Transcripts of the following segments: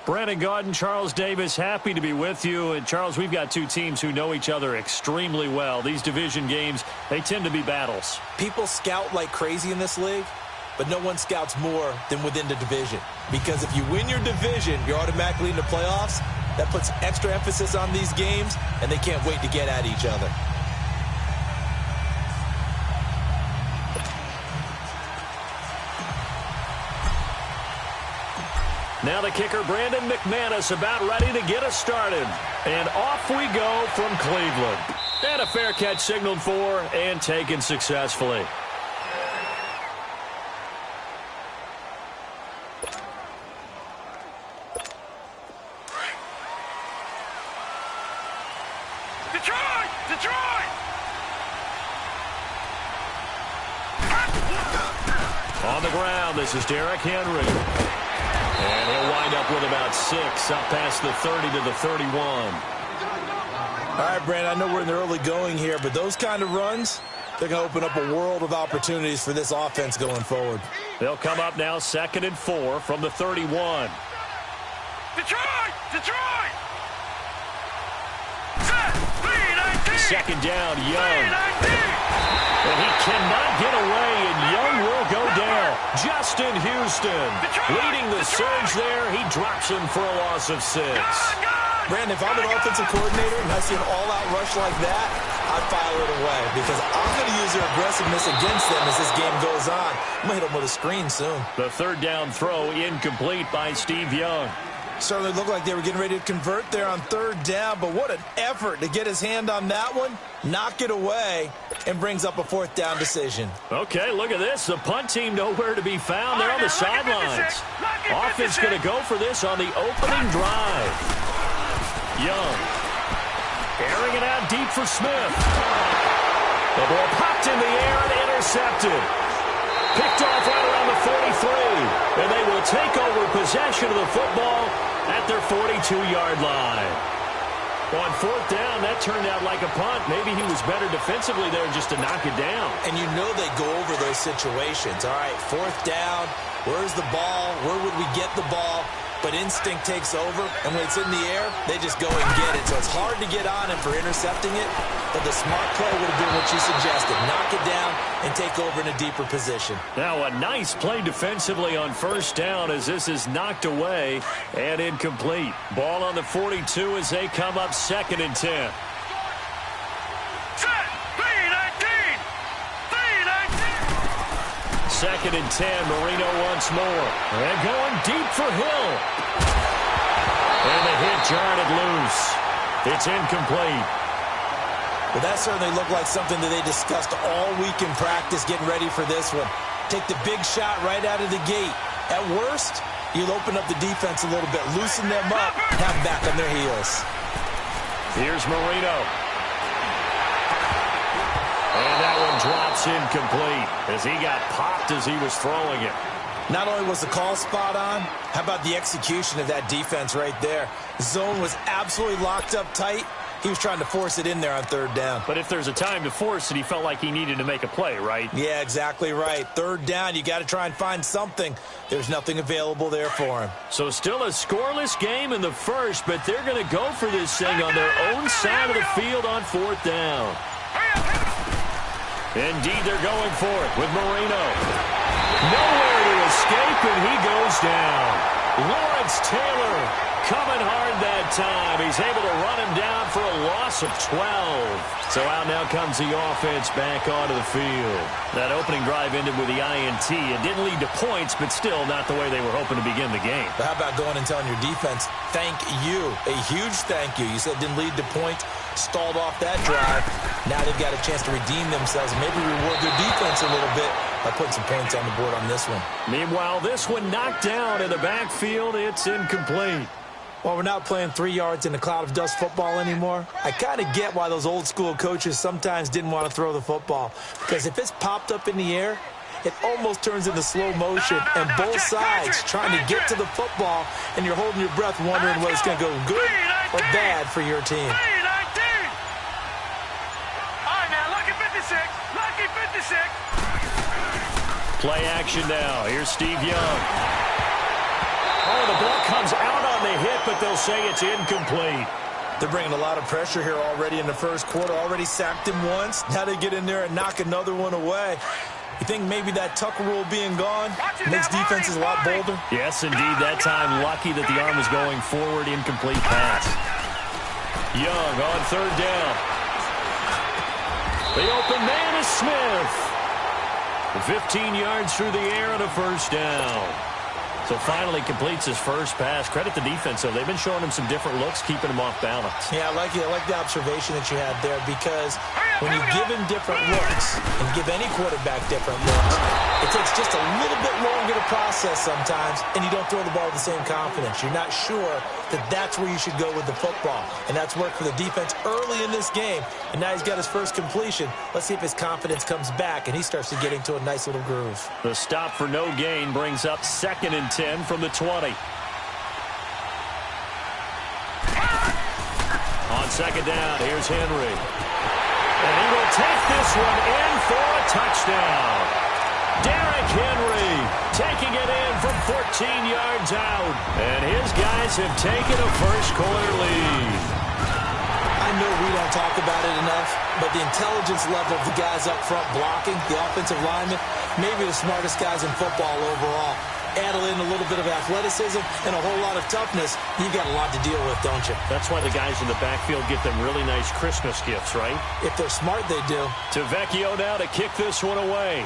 Brandon Gaudin, Charles Davis, happy to be with you. And, Charles, we've got two teams who know each other extremely well. These division games, they tend to be battles. People scout like crazy in this league, but no one scouts more than within the division. Because if you win your division, you're automatically in the playoffs. That puts extra emphasis on these games, and they can't wait to get at each other. Now the kicker, Brandon McManus, about ready to get us started. And off we go from Cleveland. And a fair catch signaled for and taken successfully. Detroit! Detroit! On the ground, this is Derrick Henry. And he'll wind up with about 6, up past the 30 to the 31. All right, Brandon, I know we're in the early going here, but those kind of runs, they're going to open up a world of opportunities for this offense going forward. They'll come up now 2nd and 4 from the 31. Detroit! Detroit! Set! 3-19! Second down, Young. 3-19! And he cannot get away, and Young will go down. Justin Houston leading the surge there. He drops him for a loss of 6. Brandon, if I'm an offensive coordinator and I see an all-out rush like that, I'd file it away because I'm going to use their aggressiveness against them as this game goes on. I'm going to hit them with a screen soon. The third down throw incomplete by Steve Young. Certainly looked like they were getting ready to convert there on third down, but what an effort to get his hand on that one, knock it away, and brings up a 4th down decision. Okay, look at this. The punt team nowhere to be found. They're on the sidelines. Offense going to go for this on the opening drive. Young airing it out deep for Smith. The ball popped in the air and intercepted. Picked off right around the 43, and they will take over possession of the football at their 42-yard line. On 4th down, that turned out like a punt. Maybe he was better defensively there just to knock it down. And you know they go over those situations. All right, 4th down, where's the ball? Where would we get the ball? But instinct takes over, and when it's in the air, they just go and get it. So it's hard to get on him for intercepting it, but the smart play would have been what you suggested. Knock it down and take over in a deeper position. Now a nice play defensively on 1st down as this is knocked away and incomplete. Ball on the 42 as they come up 2nd and 10. Set! 3-19! 3-19! 2nd and 10, Marino once more. And going deep for Hill. And the hit jarred it loose. It's incomplete. Well, that certainly looked like something that they discussed all week in practice getting ready for this one. Take the big shot right out of the gate. At worst, you'll open up the defense a little bit, loosen them up, have them back on their heels. Here's Marino. And that one drops incomplete as he got popped as he was throwing it. Not only was the call spot on, how about the execution of that defense right there? Zone was absolutely locked up tight. He was trying to force it in there on 3rd down. But if there's a time to force it, he felt like he needed to make a play, right? Yeah, exactly right. 3rd down, you got to try and find something. There's nothing available there for him. So still a scoreless game in the first, but they're going to go for this thing on their own side of the field on 4th down. Indeed, they're going for it with Marino. Nowhere to escape, and he goes down. Lawrence Taylor coming hard that time. He's able to run him down for a loss of 12. So out now comes the offense back onto the field. That opening drive ended with the INT. It didn't lead to points, but still not the way they were hoping to begin the game. But how about going and telling your defense, thank you, a huge thank you. You said it didn't lead to points, stalled off that drive. Now they've got a chance to redeem themselves and maybe reward their defense a little bit by putting some points on the board on this one. Meanwhile, this one knocked down in the backfield. It's incomplete. Well, we're not playing 3 yards in a cloud of dust football anymore. I kind of get why those old school coaches sometimes didn't want to throw the football. Because if it's popped up in the air, it almost turns into slow motion. And both sides trying to get to the football, and you're holding your breath wondering whether it's going to go good or bad for your team. All right, now, lucky 56. Lucky 56. Play action now. Here's Steve Young. Oh, the ball comes out on on the hit, but they'll say it's incomplete. They're bringing a lot of pressure here already in the first quarter. Already sacked him once. Now they get in there and knock another one away. You think maybe that Tucker rule being gone makes defenses a lot bolder? Yes, indeed. That time, lucky that the arm was going forward. Incomplete pass. Young on third down. The open man is Smith. 15 yards through the air and a first down. So finally completes his first pass. Credit the defense, though. They've been showing him some different looks, keeping him off balance. Yeah, I like the observation that you had there, because when you give him different looks and give any quarterback different looks, it takes just a little bit longer to process sometimes, and you don't throw the ball with the same confidence. You're not sure that that's where you should go with the football, and that's worked for the defense early in this game, and now he's got his first completion. Let's see if his confidence comes back, and he starts to get into a nice little groove. The stop for no gain brings up 2nd and 10 from the 20. On second down, here's Henry. And he will take this one in for a touchdown. Derrick Henry taking it in from 14 yards out. And his guys have taken a first-quarter lead. I know we don't talk about it enough, but the intelligence level of the guys up front blocking, the offensive linemen, maybe the smartest guys in football overall. Add in a little bit of athleticism and a whole lot of toughness, you've got a lot to deal with, don't you? That's why the guys in the backfield get them really nice Christmas gifts, right? If they're smart, they do. To Vecchio now to kick this one away.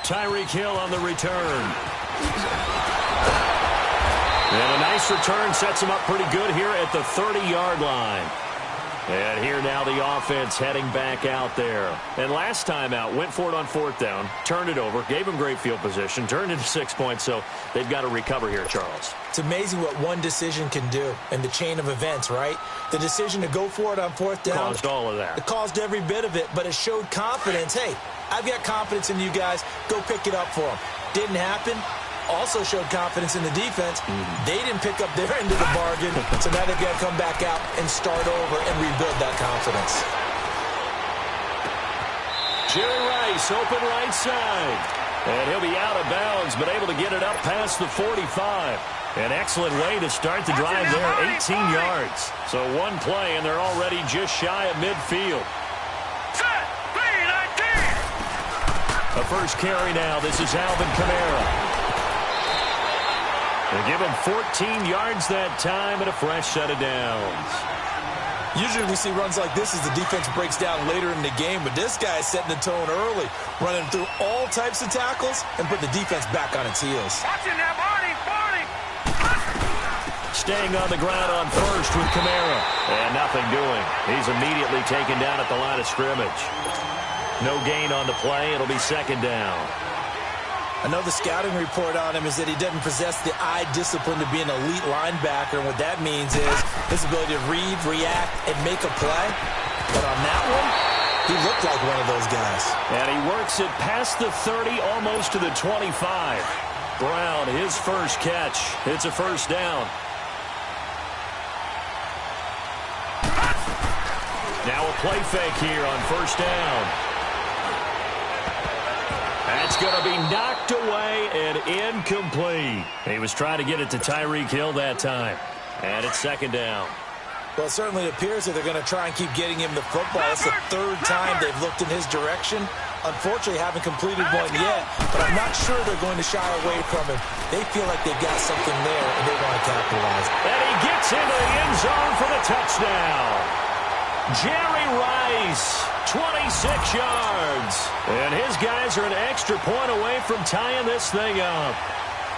Tyreek Hill on the return. And a nice return sets him up pretty good here at the 30-yard line. And here now the offense heading back out there. And last time out, went for it on 4th down, turned it over, gave him great field position, turned into 6 points, so they've got to recover here, Charles. It's amazing what one decision can do in the chain of events, right? The decision to go for it on 4th down. Caused all of that. It caused every bit of it, but it showed confidence. Hey, I've got confidence in you guys. Go pick it up for them. Didn't happen. Also showed confidence in the defense. They didn't pick up their end of the bargain, so now they've got to come back out and start over and rebuild that confidence. Jerry Rice, open right side. And he'll be out of bounds, but able to get it up past the 45. An excellent way to start the drive there, 18 yards. So one play, and they're already just shy of midfield. Set, 3-19. A first carry now. This is Alvin Kamara. They give him 14 yards that time and a fresh set of downs. Usually we see runs like this as the defense breaks down later in the game, but this guy is setting the tone early, running through all types of tackles and put the defense back on its heels. Watching that, Barney. Staying on the ground on first with Kamara. And nothing doing. He's immediately taken down at the line of scrimmage. No gain on the play. It'll be 2nd down. I know the scouting report on him is that he doesn't possess the eye discipline to be an elite linebacker, and what that means is his ability to read, react, and make a play. But on that one, he looked like one of those guys. And he works it past the 30, almost to the 25. Brown, his first catch. It's a first down. Now a play fake here on first down. That's going to be knocked away and incomplete. He was trying to get it to Tyreek Hill that time. And it's 2nd down. Well, it certainly appears that they're going to try and keep getting him the football. It's the 3rd time they've looked in his direction. Unfortunately, haven't completed one yet, but I'm not sure they're going to shy away from him. They feel like they've got something there, and they want to capitalize. And he gets into the end zone for the touchdown. Jerry Rice, 26 yards. And his guys are an extra point away from tying this thing up.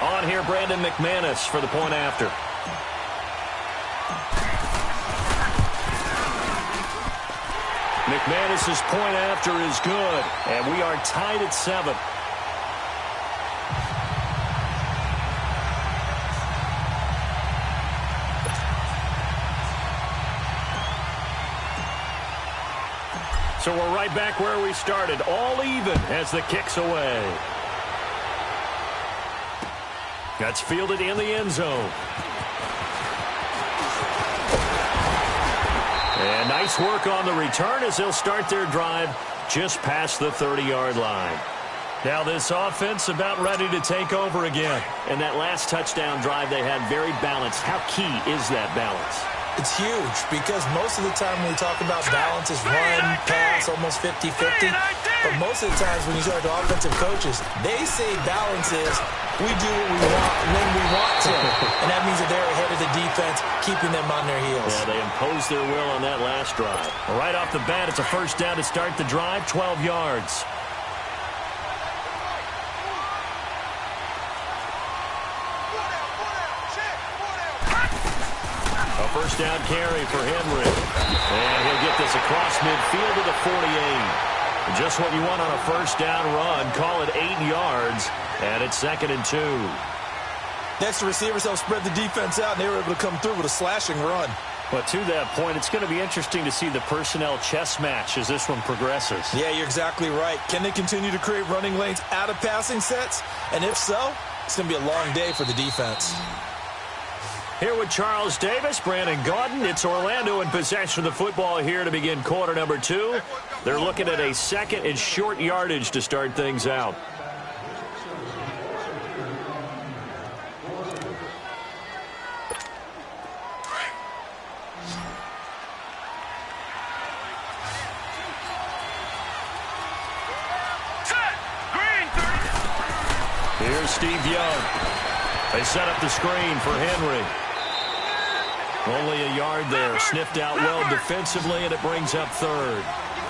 On here, Brandon McManus for the point after. McManus's point after is good. And we are tied at 7. So we're right back where we started, all even as the kick's away. That's fielded in the end zone. And nice work on the return as they'll start their drive just past the 30-yard line. Now this offense about ready to take over again. And that last touchdown drive they had very balanced. How key is that balance? It's huge because most of the time when we talk about balance is run, pass, almost 50-50. But most of the times when you talk to offensive coaches, they say balance is we do what we want when we want to. And that means that they're ahead of the defense, keeping them on their heels. Yeah, they imposed their will on that last drive. Right off the bat, it's a first down to start the drive, 12 yards. First down carry for Henry. And he'll get this across midfield to the 48. Just what you want on a first down run. Call it 8 yards. And it's 2nd and 2. Next, the receivers help spread the defense out, and they were able to come through with a slashing run. But to that point, it's going to be interesting to see the personnel chess match as this one progresses. Yeah, you're exactly right. Can they continue to create running lanes out of passing sets? And if so, it's going to be a long day for the defense. Here with Charles Davis, Brandon Gaudin. It's Orlando in possession of the football here to begin quarter number 2. They're looking at a 2nd and short yardage to start things out. Here's Steve Young. They set up the screen for Henry. Only a yard there. Sniffed out well defensively, and it brings up 3rd.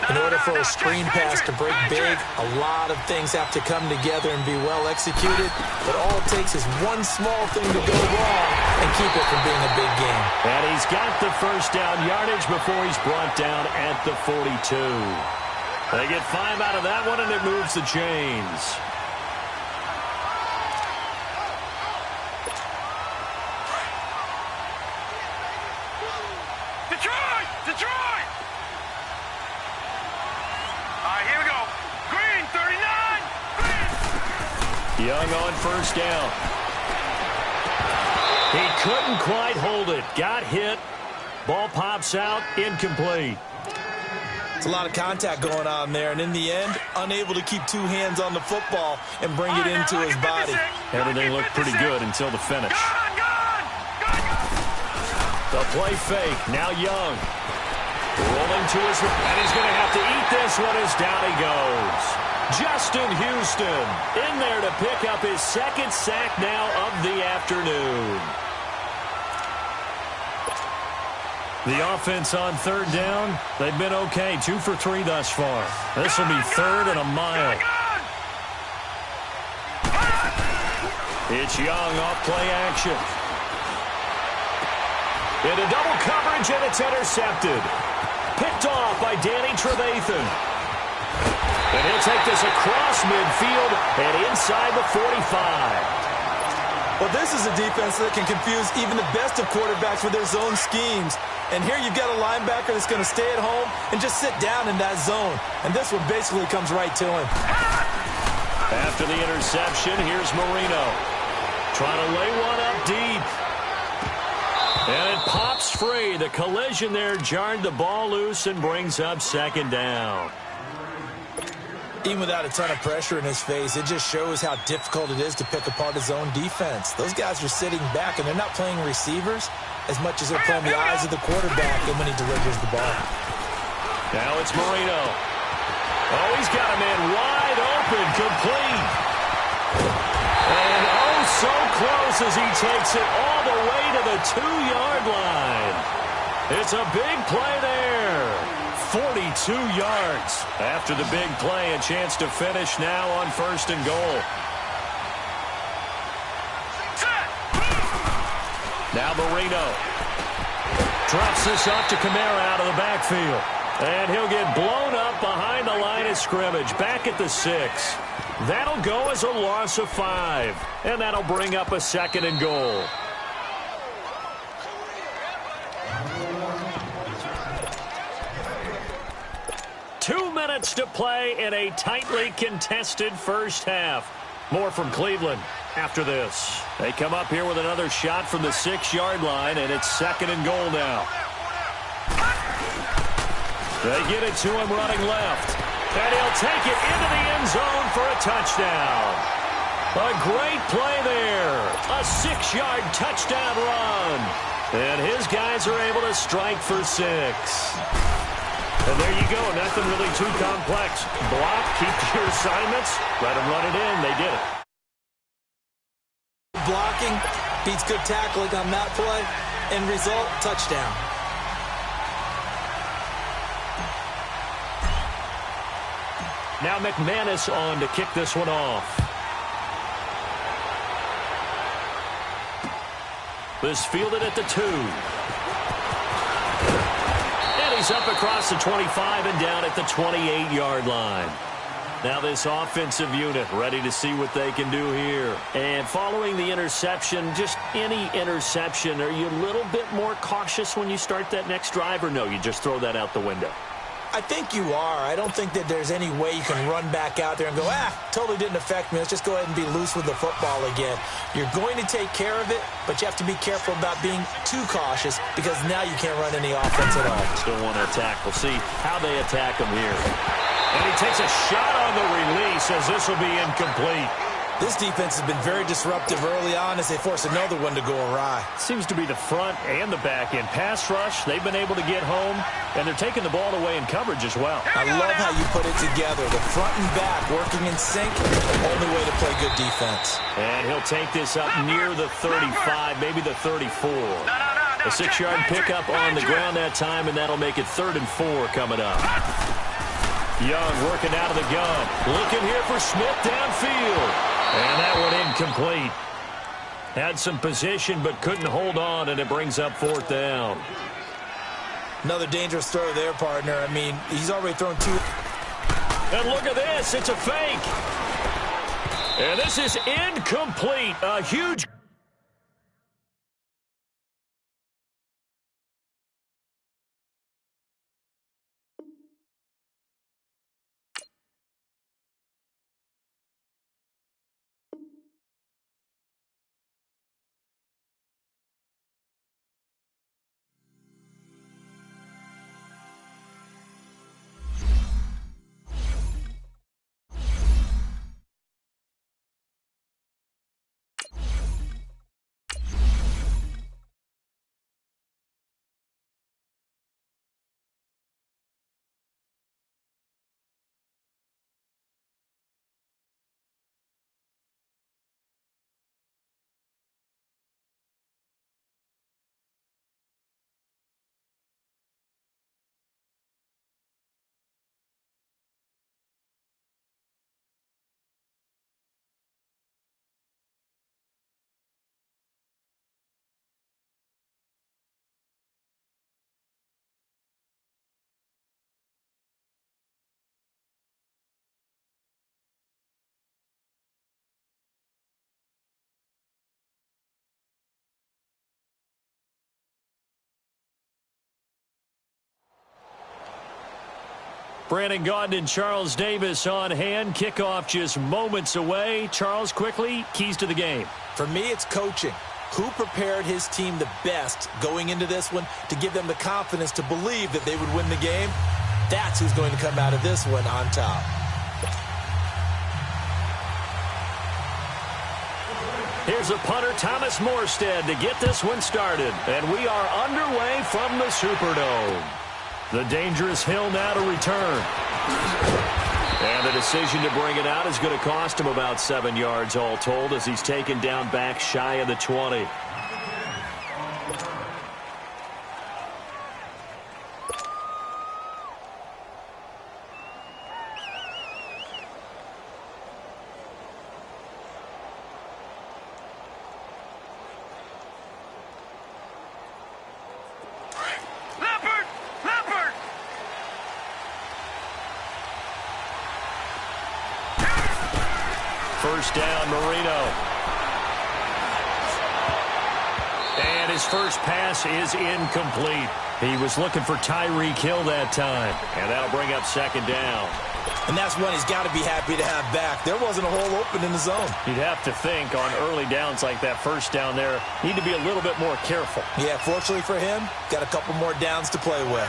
In order for a screen pass to break big, a lot of things have to come together and be well executed. But all it takes is one small thing to go wrong and keep it from being a big game. And he's got the first down yardage before he's brought down at the 42. They get 5 out of that one, and it moves the chains. Detroit! All right, here we go. Green, 39. Green. Young on first down. He couldn't quite hold it. Got hit. Ball pops out. Incomplete. It's a lot of contact going on there, and in the end, unable to keep 2 hands on the football and bring it into his body. Everything looked pretty good until the finish. The play fake. Now Young. Rolling to his right, and he's going to have to eat this one as down he goes. Justin Houston in there to pick up his 2nd sack now of the afternoon. The offense on 3rd down, they've been okay. 2 for 3 thus far. This will be 3rd and a mile. It's Young off play action. Into double coverage, and it's intercepted. Picked off by Danny Trevathan. And he'll take this across midfield and inside the 45. Well, this is a defense that can confuse even the best of quarterbacks with their zone schemes. And here you've got a linebacker that's going to stay at home and just sit down in that zone. And this one basically comes right to him. After the interception, here's Marino. Trying to lay one up deep. And it pops free. The collision there jarred the ball loose and brings up 2nd down. Even without a ton of pressure in his face, it just shows how difficult it is to pick apart his own defense. Those guys are sitting back, and they're not playing receivers as much as they're playing the eyes of the quarterback and when he delivers the ball. Now it's Marino. Oh, he's got a man wide open, complete. And oh, so close as he takes it all the way to the 2-yard line. It's a big play there. 42 yards. After the big play, a chance to finish now on 1st and goal. Now Marino drops this off to Kamara out of the backfield. And he'll get blown up behind the line of scrimmage, back at the 6. That'll go as a loss of 5. And that'll bring up a 2nd and goal. Two minutes to play in a tightly contested first half. More from Cleveland after this. They come up here with another shot from the 6-yard line, and it's 2nd and goal now. They get it to him running left. And he'll take it into the end zone for a touchdown. A great play there. A 6-yard touchdown run. And his guys are able to strike for 6. And there you go. Nothing really too complex. Block, keep your assignments, let them run it in. They did it. Blocking beats good tackling on that play. End result, touchdown. Now McManus on to kick this one off. This fielded at the 2. And he's up across the 25 and down at the 28-yard line. Now this offensive unit ready to see what they can do here. And following the interception, just any interception, are you a little bit more cautious when you start that next drive, or no, you just throw that out the window? I think you are. I don't think that there's any way you can run back out there and go, totally didn't affect me. Let's just go ahead and be loose with the football again. You're going to take care of it, but you have to be careful about being too cautious because now you can't run any offense at all. Still want to attack. We'll see how they attack him here. And he takes a shot on the release as this will be incomplete. This defense has been very disruptive early on as they force another one to go awry. Seems to be the front and the back end. Pass rush, they've been able to get home, and they're taking the ball away in coverage as well. I love how you put it together. The front and back working in sync, only way to play good defense. And he'll take this up near the 35, maybe the 34. A 6-yard pickup on the ground that time, and that'll make it 3rd and 4 coming up. Young working out of the gun. Looking here for Smith downfield. And that one incomplete. Had some position but couldn't hold on, and it brings up 4th down. Another dangerous throw there, partner. I mean, he's already thrown 2. And look at this. It's a fake. And this is incomplete. A huge... Brandon Gaudin and Charles Davis on hand. Kickoff just moments away. Charles, quickly, keys to the game. For me, it's coaching. Who prepared his team the best going into this one to give them the confidence to believe that they would win the game? That's who's going to come out of this one on top. Here's a punter, Thomas Morstead, to get this one started. And we are underway from the Superdome. The dangerous hill now to return. And the decision to bring it out is going to cost him about 7 yards all told as he's taken down back shy of the 20. First down, Marino. And his first pass is incomplete. He was looking for Tyreek Hill that time. And that'll bring up 2nd down. And that's one he's got to be happy to have back. There wasn't a hole open in the zone. You'd have to think on early downs like that first down there, need to be a little bit more careful. Yeah, fortunately for him, got a couple more downs to play with.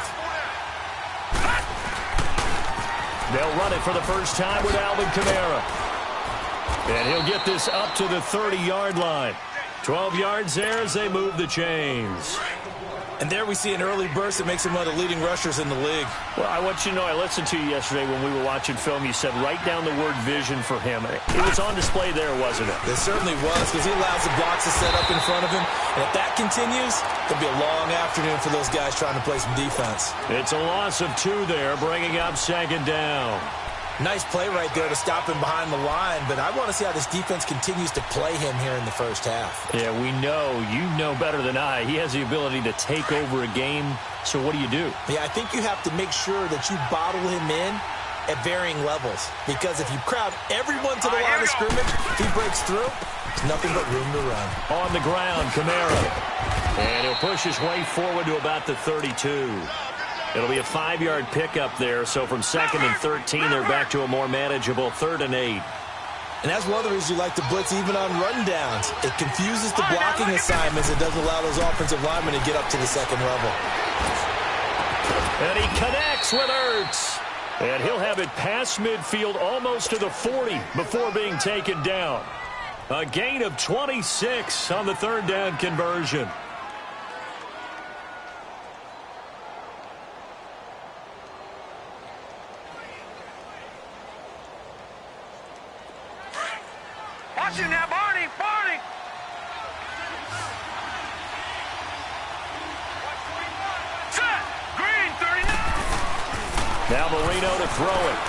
They'll run it for the first time with Alvin Kamara. And he'll get this up to the 30-yard line. 12 yards there as they move the chains. And there we see an early burst that makes him one of the leading rushers in the league. Well, I want you to know, I listened to you yesterday when we were watching film. You said write down the word vision for him. It was on display there, wasn't it? It certainly was, because he allows the blocks to set up in front of him. And if that continues, it'll be a long afternoon for those guys trying to play some defense. It's a loss of 2 there, bringing up second down. Nice play right there to stop him behind the line, but I want to see how this defense continues to play him here in the first half. Yeah, we know. You know better than I. He has the ability to take over a game, so what do you do? Yeah, I think you have to make sure that you bottle him in at varying levels, because if you crowd everyone to the line of scrimmage, if he breaks through, there's nothing but room to run. On the ground, Kamara. And he'll push his way forward to about the 32. It'll be a 5-yard pickup there, so from 2nd and 13, they're back to a more manageable 3rd and 8. And that's one of the reasons you like to blitz even on rundowns. It confuses the blocking assignments. It doesn't allow those offensive linemen to get up to the second level. And he connects with Ertz. And he'll have it past midfield almost to the 40 before being taken down. A gain of 26 on the 3rd down conversion. Watch him now, Barney! Barney! Set! Green, 39! Now Marino to throw it.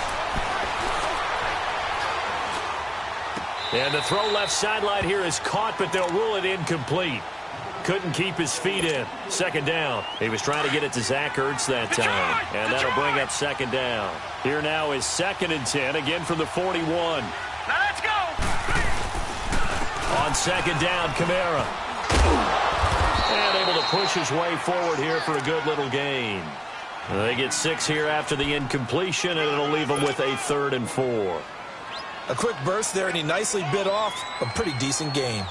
And the throw left sideline here is caught, but they'll rule it incomplete. Couldn't keep his feet in. 2nd down. He was trying to get it to Zach Ertz that time. And that'll bring up 2nd down. Here now is 2nd and 10, again from the 41. Now let's go! On 2nd down, Kamara. And able to push his way forward here for a good little gain. They get 6 here after the incompletion, and it'll leave them with a 3rd and 4. A quick burst there, and he nicely bit off a pretty decent gain.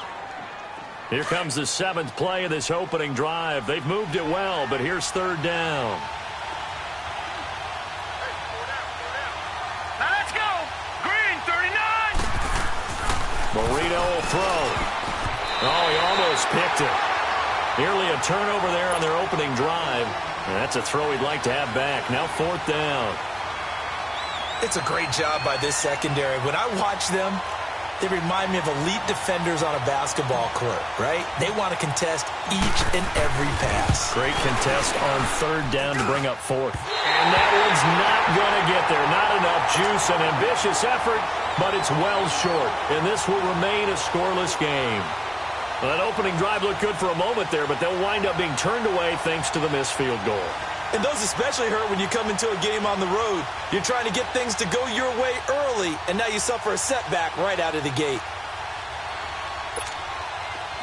Here comes the 7th play of this opening drive. They've moved it well, but here's 3rd down. Now let's go! Green, 39! Marino will throw. Oh, he almost picked it. Nearly a turnover there on their opening drive. And that's a throw he'd like to have back. Now 4th down. It's a great job by this secondary. When I watch them, they remind me of elite defenders on a basketball court, right? They want to contest each and every pass. Great contest on 3rd down to bring up 4th. And that one's not going to get there. Not enough juice. An ambitious effort, but it's well short. And this will remain a scoreless game. Well, that opening drive looked good for a moment there, but they'll wind up being turned away thanks to the missed field goal. And those especially hurt when you come into a game on the road. You're trying to get things to go your way early, and now you suffer a setback right out of the gate.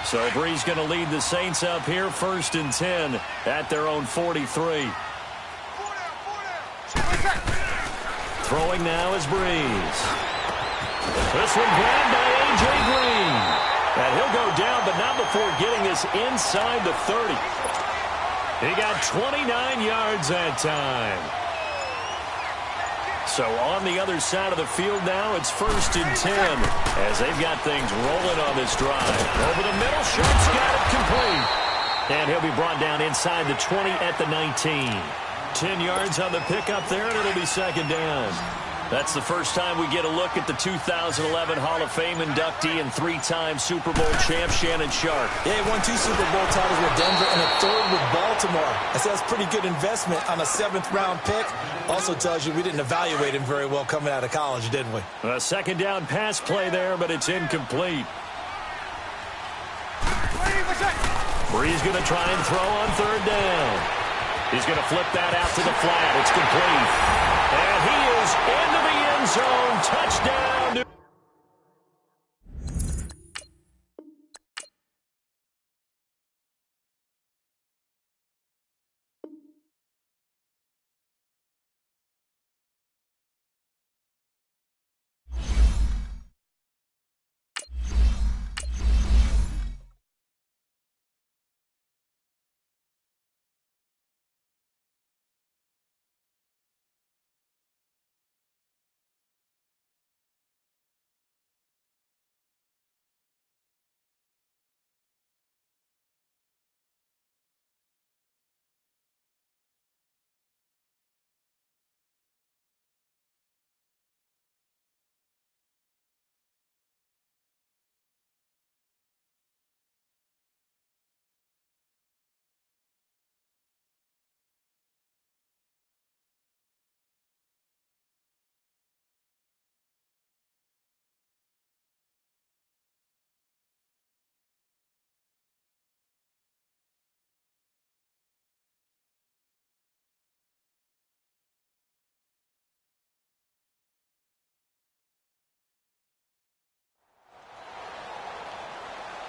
So Bree's going to lead the Saints up here, 1st and 10 at their own 43. Throwing now is Breeze. This one grabbed by A.J. Green. And he'll go down, but not before getting this inside the 30. He got 29 yards that time. So on the other side of the field now, it's 1st and 10 as they've got things rolling on this drive. Over the middle, Schultz got it complete. And he'll be brought down inside the 20 at the 19. 10 yards on the pickup there, and it'll be 2nd down. That's the first time we get a look at the 2011 Hall of Fame inductee and 3-time Super Bowl champ Shannon Sharpe. Yeah, he won 2 Super Bowl titles with Denver and a 3rd with Baltimore. I said that's a pretty good investment on a 7th-round pick. Also tells you we didn't evaluate him very well coming out of college, didn't we? A 2nd down pass play there, but it's incomplete. Bree's going to try and throw on 3rd down. He's going to flip that out to the flat. It's complete. And he is into the end zone. Touchdown.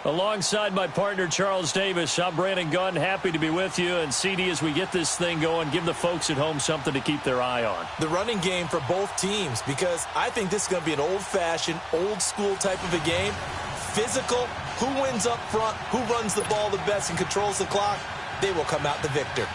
Alongside my partner, Charles Davis, I'm Brandon Gunn. Happy to be with you. And, CD, as we get this thing going, give the folks at home something to keep their eye on. The running game for both teams, because I think this is going to be an old-fashioned, old-school type of a game. Physical, who wins up front, who runs the ball the best and controls the clock, they will come out the victor.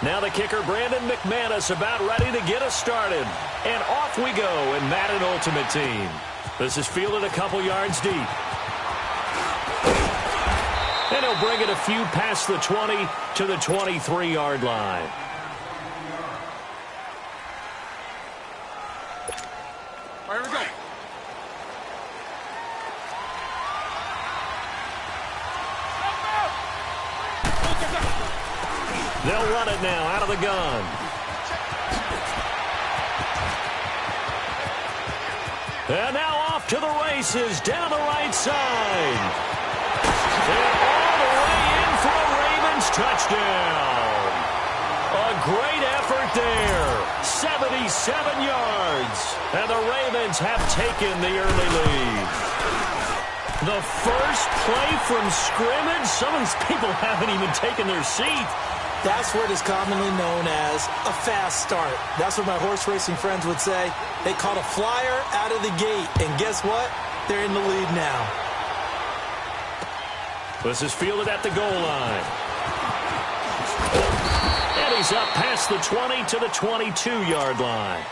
Now the kicker, Brandon McManus, about ready to get us started. And off we go in Madden Ultimate Team. This is fielded a couple yards deep. And he'll bring it a few past the 20 to the 23-yard line. All right, here we go. They'll run it now out of the gun. And now off to the races down the right side. And all the way in for a Ravens touchdown. A great effort there. 77 yards. And the Ravens have taken the early lead. The first play from scrimmage. Some of these people haven't even taken their seat. That's what is commonly known as a fast start. That's what my horse racing friends would say. They caught a flyer out of the gate, and guess what? They're in the lead now. This is fielded at the goal line. And he's up past the 20 to the 22-yard line.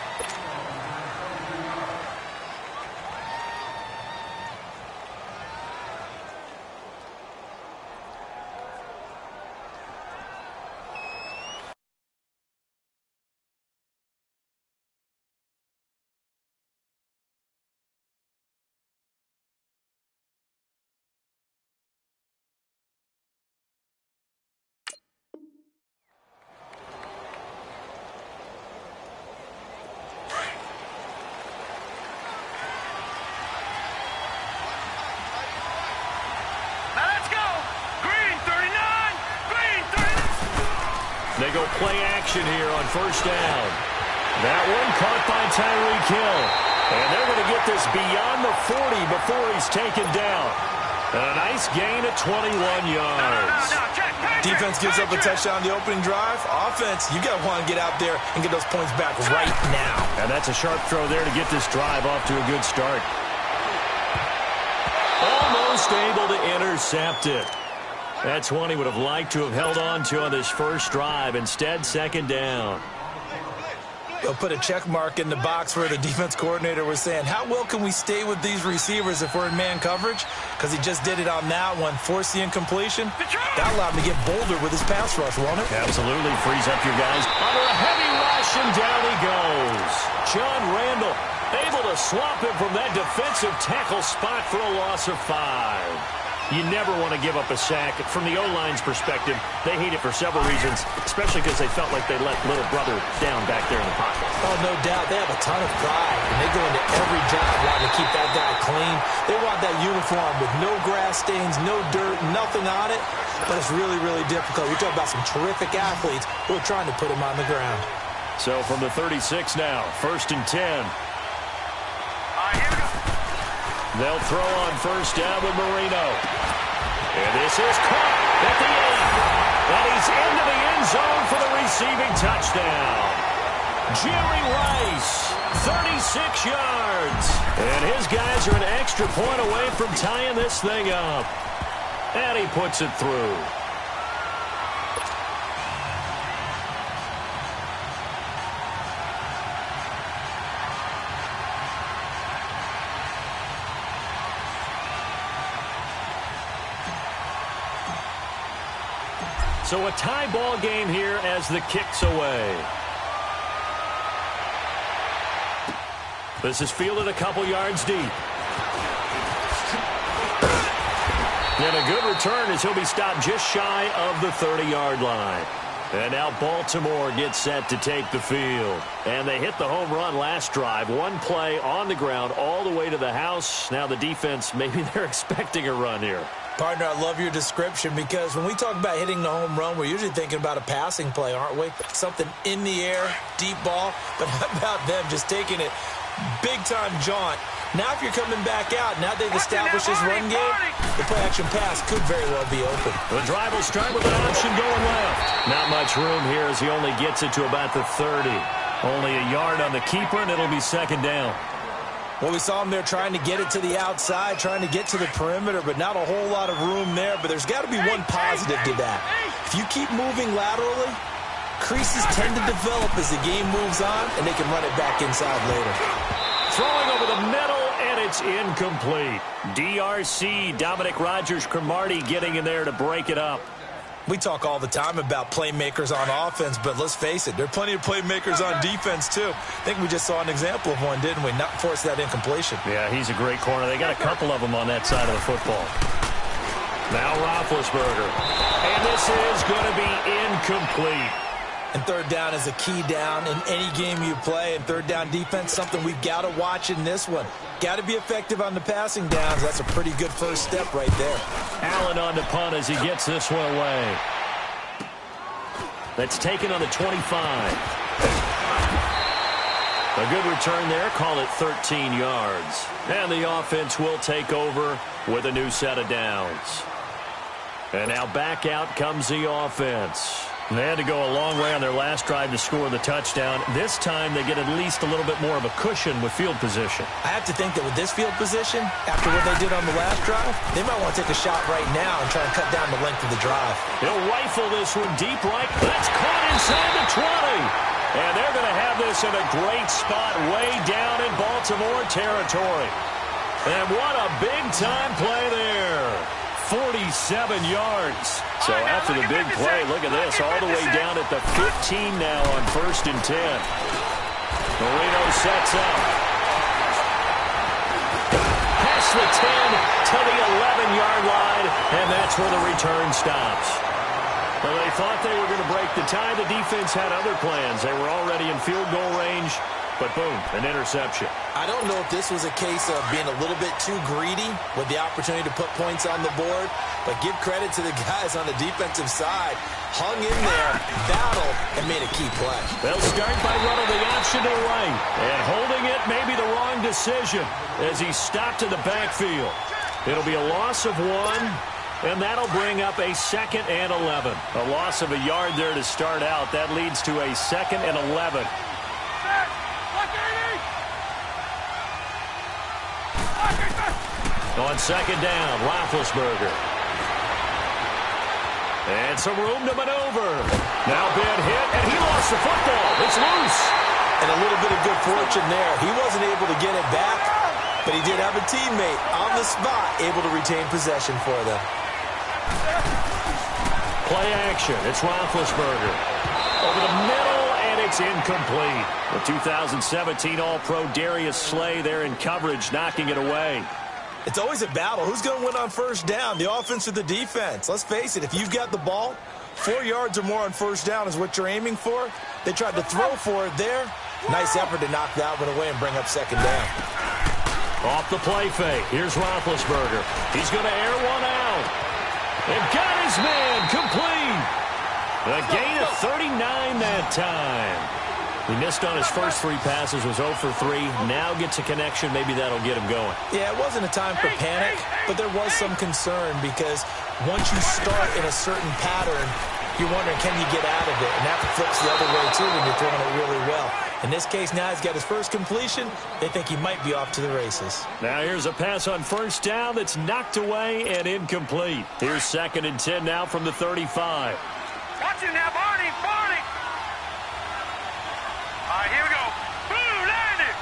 They go play action here on first down. That one caught by Tyreek Hill. And they're going to get this beyond the 40 before he's taken down. And a nice gain of 21 yards. Defense gives up a touchdown on the opening drive. Offense, you got to want to get out there and get those points back right now. And that's a sharp throw there to get this drive off to a good start. Almost able to intercept it. That's one he would have liked to have held on to on this first drive. Instead, second down. They'll put a check mark in the box where the defense coordinator was saying, how well can we stay with these receivers if we're in man coverage? Because he just did it on that one, forced the incompletion. That allowed him to get bolder with his pass rush, won't it? Absolutely. Frees up your guys. Under a heavy rush, and down he goes. John Randall able to swap him from that defensive tackle spot for a loss of 5. You never want to give up a sack. From the O-line's perspective, they hate it for several reasons, especially because they felt like they let little brother down back there in the pocket. Oh, no doubt. They have a ton of pride, and they go into every job wanting to keep that guy clean. They want that uniform with no grass stains, no dirt, nothing on it. But it's really, really difficult. You're talking about some terrific athletes who are trying to put him on the ground. So from the 36 now, 1st and 10. They'll throw on first down with Marino. And this is caught at the 8. And he's into the end zone for the receiving touchdown. Jerry Rice, 36 yards. And his guys are an extra point away from tying this thing up. And he puts it through. So a tie ball game here as the kick's away. This is fielded a couple yards deep. And a good return as he'll be stopped just shy of the 30-yard line. And now Baltimore gets set to take the field. And they hit the home run last drive. One play on the ground all the way to the house. Now the defense, maybe they're expecting a run here. Partner, I love your description because when we talk about hitting the home run, we're usually thinking about a passing play, aren't we? Something in the air, deep ball. But how about them just taking it big-time jaunt? Now if you're coming back out, now they've established this run game, the play-action pass could very well be open. The drive will start with an option going left. Not much room here as he only gets it to about the 30. Only a yard on the keeper, and it'll be second down. Well, we saw him there trying to get it to the outside, trying to get to the perimeter, but not a whole lot of room there. But there's got to be one positive to that. If you keep moving laterally, creases tend to develop as the game moves on, and they can run it back inside later. Throwing over the middle, and it's incomplete. DRC, Dominic Rodgers-Cromartie getting in there to break it up. We talk all the time about playmakers on offense, but let's face it, there are plenty of playmakers on defense, too. I think we just saw an example of one, didn't we? Not force that incompletion. Yeah, he's a great corner. They got a couple of them on that side of the football. Now Roethlisberger. And this is going to be incomplete. And third down is a key down in any game you play. And third down defense, something we've got to watch in this one. Got to be effective on the passing downs. That's a pretty good first step right there. Allen on the punt as he gets this one away. That's taken on the 25. A good return there. Call it 13 yards. And the offense will take over with a new set of downs. And now back out comes the offense. They had to go a long way on their last drive to score the touchdown. This time they get at least a little bit more of a cushion with field position. I have to think that with this field position, after what they did on the last drive, they might want to take a shot right now and try and cut down the length of the drive. He'll rifle this one deep right. That's caught inside the 20. And they're going to have this in a great spot way down in Baltimore territory. And what a big-time play there. 47 yards. So after the big play, look at this, all the way down at the 15 now on 1st and 10. Marino sets up. Past the 10 to the 11-yard line, and that's where the return stops. Well, they thought they were going to break the tie. The defense had other plans. They were already in field goal range. But boom, an interception. I don't know if this was a case of being a little bit too greedy with the opportunity to put points on the board, but give credit to the guys on the defensive side. Hung in there, battled, and made a key play. They'll start by running the option to the right. And holding it may be the wrong decision as he stopped in the backfield. It'll be a loss of 1, and that'll bring up a 2nd and 11. A loss of a yard there to start out. That leads to a 2nd and 11. On 2nd down, Roethlisberger. And some room to maneuver. Now been hit, and he lost the football. It's loose. And a little bit of good fortune there. He wasn't able to get it back, but he did have a teammate on the spot able to retain possession for them. Play action. It's Roethlisberger. Over the middle, and it's incomplete. The 2017 All-Pro Darius Slay there in coverage, knocking it away. It's always a battle. Who's going to win on 1st down, the offense or the defense? Let's face it, if you've got the ball, 4 yards or more on 1st down is what you're aiming for. They tried to throw for it there. Nice effort to knock that one away and bring up 2nd down. Off the play fake. Here's Roethlisberger. He's going to air one out. And got his man complete. A gain of 39 that time. He missed on his first 3 passes, was 0 for 3. Now gets a connection. Maybe that'll get him going. Yeah, it wasn't a time for panic, but there was some concern because once you start in a certain pattern, you're wondering, can you get out of it? And that flips the other way, too, when you're throwing it really well. In this case, now he's got his first completion. They think he might be off to the races. Now here's a pass on 1st down that's knocked away and incomplete. Here's 2nd and 10 now from the 35. Watch it now, Barney, Barney. All right, here we go. Boom, landed.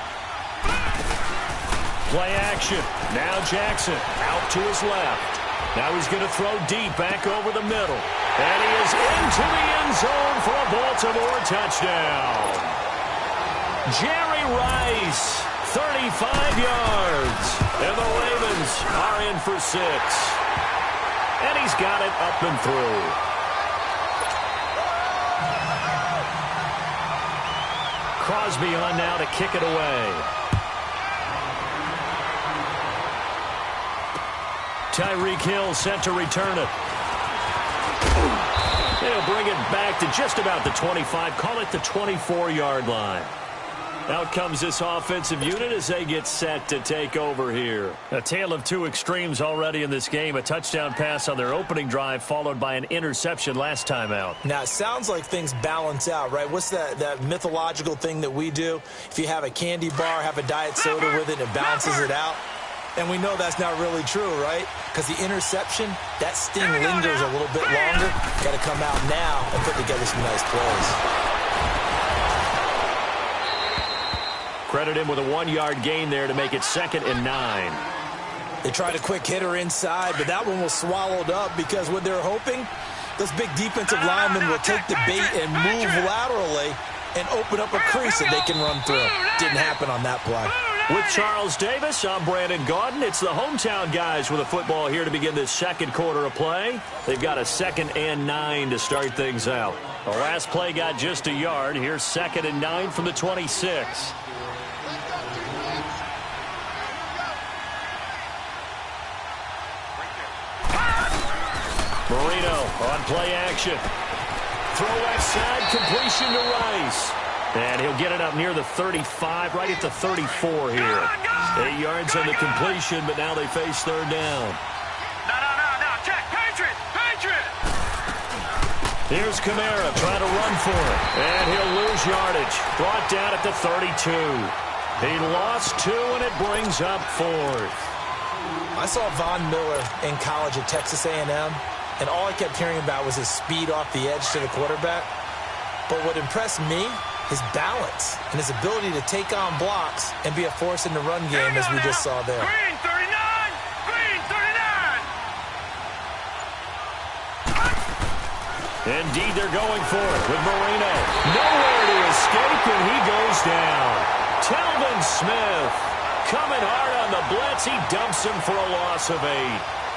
Play action. Now Jackson out to his left. Now he's going to throw deep back over the middle. And he is into the end zone for a Baltimore touchdown. Jerry Rice, 35 yards. And the Ravens are in for 6. And he's got it up and through. Crosby on now to kick it away. Tyreek Hill set to return it. They'll bring it back to just about the 25. Call it the 24-yard line. Out comes this offensive unit as they get set to take over here. A tale of two extremes already in this game. A touchdown pass on their opening drive followed by an interception last time out. Now, it sounds like things balance out, right? What's that mythological thing that we do? If you have a candy bar, have a diet soda with it, it balances it out. And we know that's not really true, right? Because the interception, that sting lingers a little bit longer. Got to come out now and put together some nice plays. Credit him with a 1-yard gain there to make it 2nd and 9. They tried a quick hitter inside, but that one was swallowed up because what they're hoping, those big defensive linemen will take the bait and move laterally and open up a crease that they can run through. Didn't happen on that play. With Charles Davis, I'm Brandon Gaudin. It's the hometown guys with a football here to begin this second quarter of play. They've got a 2nd and 9 to start things out. The last play got just a yard. Here's 2nd and 9 from the 26. Marino on play action. Throw left side, completion to Rice. And he'll get it up near the 35, right at the 34 here. 8 yards on the completion, but now they face third down. No. Check. Patriot. Here's Kamara trying to run for it. And he'll lose yardage. Brought down at the 32. He lost 2, and it brings up 4th. I saw Von Miller in college at Texas A&M. And all I kept hearing about was his speed off the edge to the quarterback. But what impressed me, his balance and his ability to take on blocks and be a force in the run game, as we just saw there. Green 39! Indeed, they're going for it with Marino. Nowhere to escape, and he goes down. Telvin Smith coming hard on the blitz. He dumps him for a loss of 8.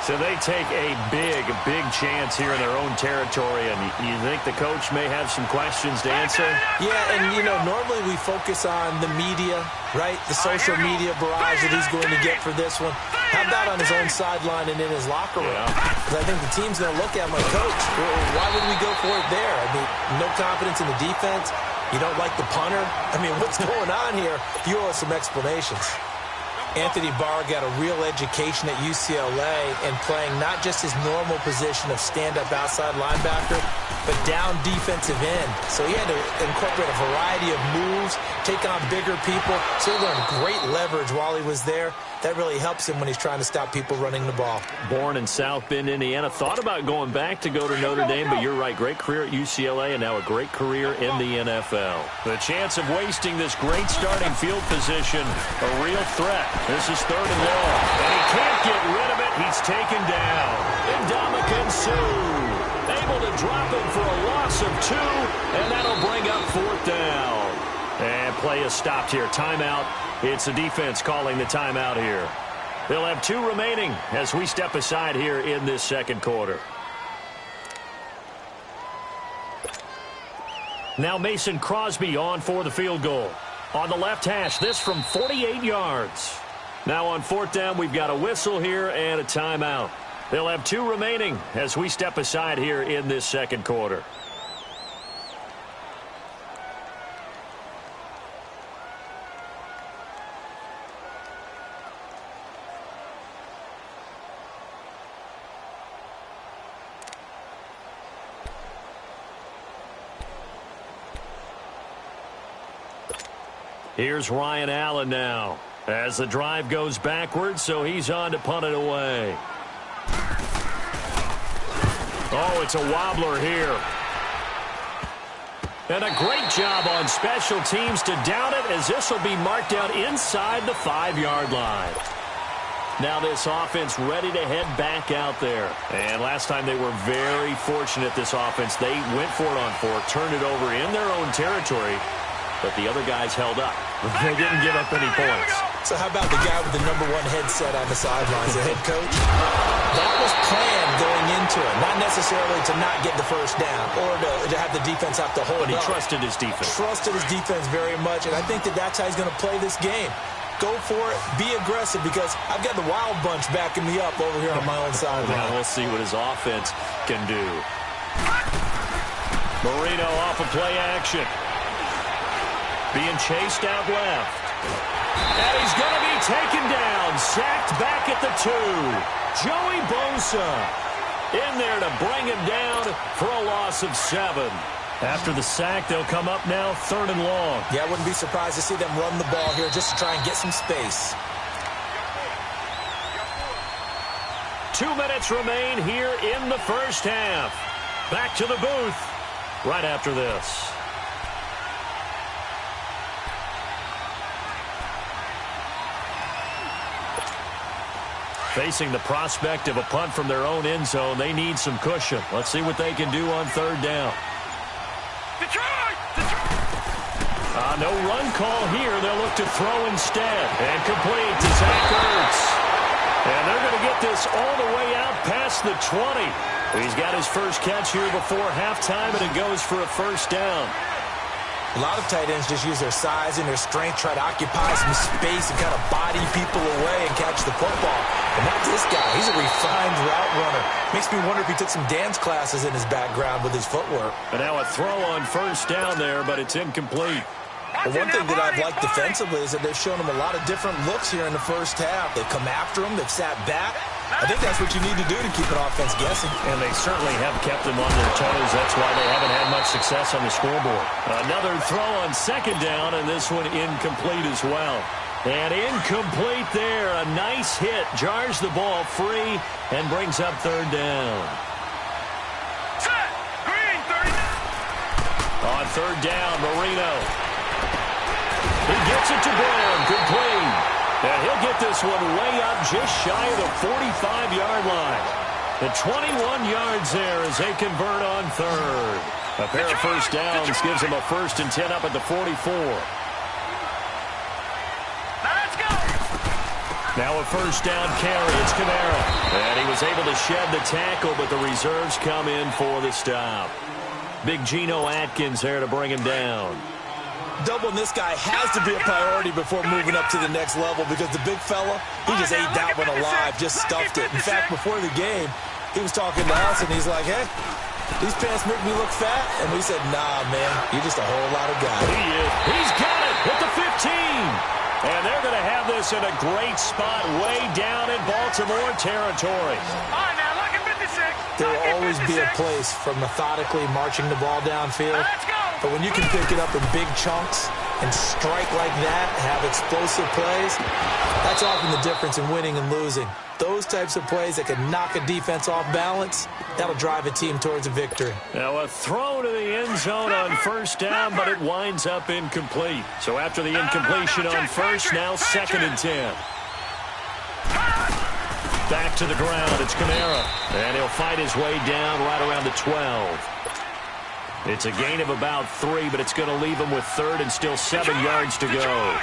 So they take a big chance here in their own territory, and you think the coach may have some questions to answer? Yeah, and, normally we focus on the media, right? The social media barrage that he's going to get for this one. How about on his own sideline and in his locker room? Because I think the team's going to look at him like, Coach, why would we go for it there? I mean, no confidence in the defense. You don't like the punter? I mean, what's going on here? You owe us some explanations. Anthony Barr got a real education at UCLA and playing not just his normal position of stand-up outside linebacker, but down defensive end. So he had to incorporate a variety of moves, take on bigger people. So he learned great leverage while he was there. That really helps him when he's trying to stop people running the ball. Born in South Bend, Indiana. Thought about going back to go to Notre Dame, but you're right. Great career at UCLA and now a great career in the NFL. The chance of wasting this great starting field position, a real threat. This is 3rd and long, and he can't get rid of it. He's taken down. Ndamukong Suh able to drop him for a loss of 2, and that'll bring up 4th down. And play is stopped here. Timeout. It's the defense calling the timeout here. They'll have 2 remaining as we step aside here in this second quarter. Now Mason Crosby on for the field goal. On the left hash, this from 48 yards. Now on 4th down, we've got a whistle here and a timeout. They'll have 2 remaining as we step aside here in this second quarter. Here's Ryan Allen now as the drive goes backwards, so he's on to punt it away. Oh, it's a wobbler here. And a great job on special teams to down it, as this will be marked out inside the 5-yard line. Now this offense ready to head back out there. And last time they were very fortunate, this offense. They went for it on 4, turned it over in their own territory, but the other guys held up. They didn't give up any points. So how about the guy with the #1 headset on the sidelines, the head coach? That was planned going into it, not necessarily to not get the first down or to have the defense have to hold But he up. trusted his defense. Trusted his defense very much, and I think that's how he's going to play this game. Go for it. Be aggressive because I've got the wild bunch backing me up over here on my own sideline. Now we'll see what his offense can do. Marino off of play action. Being chased out left. And he's going to be taken down. Sacked back at the 2. Joey Bosa in there to bring him down for a loss of 7. After the sack, they'll come up now 3rd and long. Yeah, I wouldn't be surprised to see them run the ball here just to try and get some space. 2 minutes remain here in the first half. Back to the booth right after this. Facing the prospect of a punt from their own end zone, they need some cushion. Let's see what they can do on 3rd down. No run call here. They'll look to throw instead. And complete to Zach Ertz. And they're going to get this all the way out past the 20. He's got his first catch here before halftime, and it goes for a first down. A lot of tight ends just use their size and their strength, try to occupy some space and kind of body people away and catch the football. And not this guy. He's a refined route runner. Makes me wonder if he took some dance classes in his background with his footwork. And now a throw on first down there, but it's incomplete. Well, one thing that I've liked defensively is that they've shown him a lot of different looks here in the first half. They've come after him. They've sat back. I think that's what you need to do to keep an offense guessing. And they certainly have kept them on their toes. That's why they haven't had much success on the scoreboard. Another throw on 2nd down, and this one incomplete as well. And incomplete there. A nice hit. Jars the ball free and brings up 3rd down. Set. Green, 39. On 3rd down, Marino. He gets it to Brown. Complete. And he'll get this one way up just shy of the 45-yard line. The 21 yards there as they convert on 3rd. A pair of first downs gives them a 1st and 10 up at the 44. Let's go. Now a first down carry. It's Kamara. And he was able to shed the tackle, but the reserves come in for the stop. Big Geno Atkins there to bring him down. Doubling this guy has to be a priority before moving up to the next level because the big fella, he just ate that one alive, just stuffed it. In fact, before the game, he was talking to us, and he's like, hey, these pants make me look fat. And we said, nah, man, you're just a whole lot of guy. He is. He's got it at the 15. And they're going to have this in a great spot way down in Baltimore territory. All right, now, look at 56. There will always be a place for methodically marching the ball downfield. Let's go. But when you can pick it up in big chunks and strike like that, have explosive plays, that's often the difference in winning and losing. Those types of plays that can knock a defense off balance, that'll drive a team towards a victory. Now a throw to the end zone on 1st down, but it winds up incomplete. So after the incompletion on 1st, now 2nd and 10. Back to the ground, it's Kamara. And he'll fight his way down right around the 12. It's a gain of about 3, but it's going to leave him with 3rd and still 7 yards to go.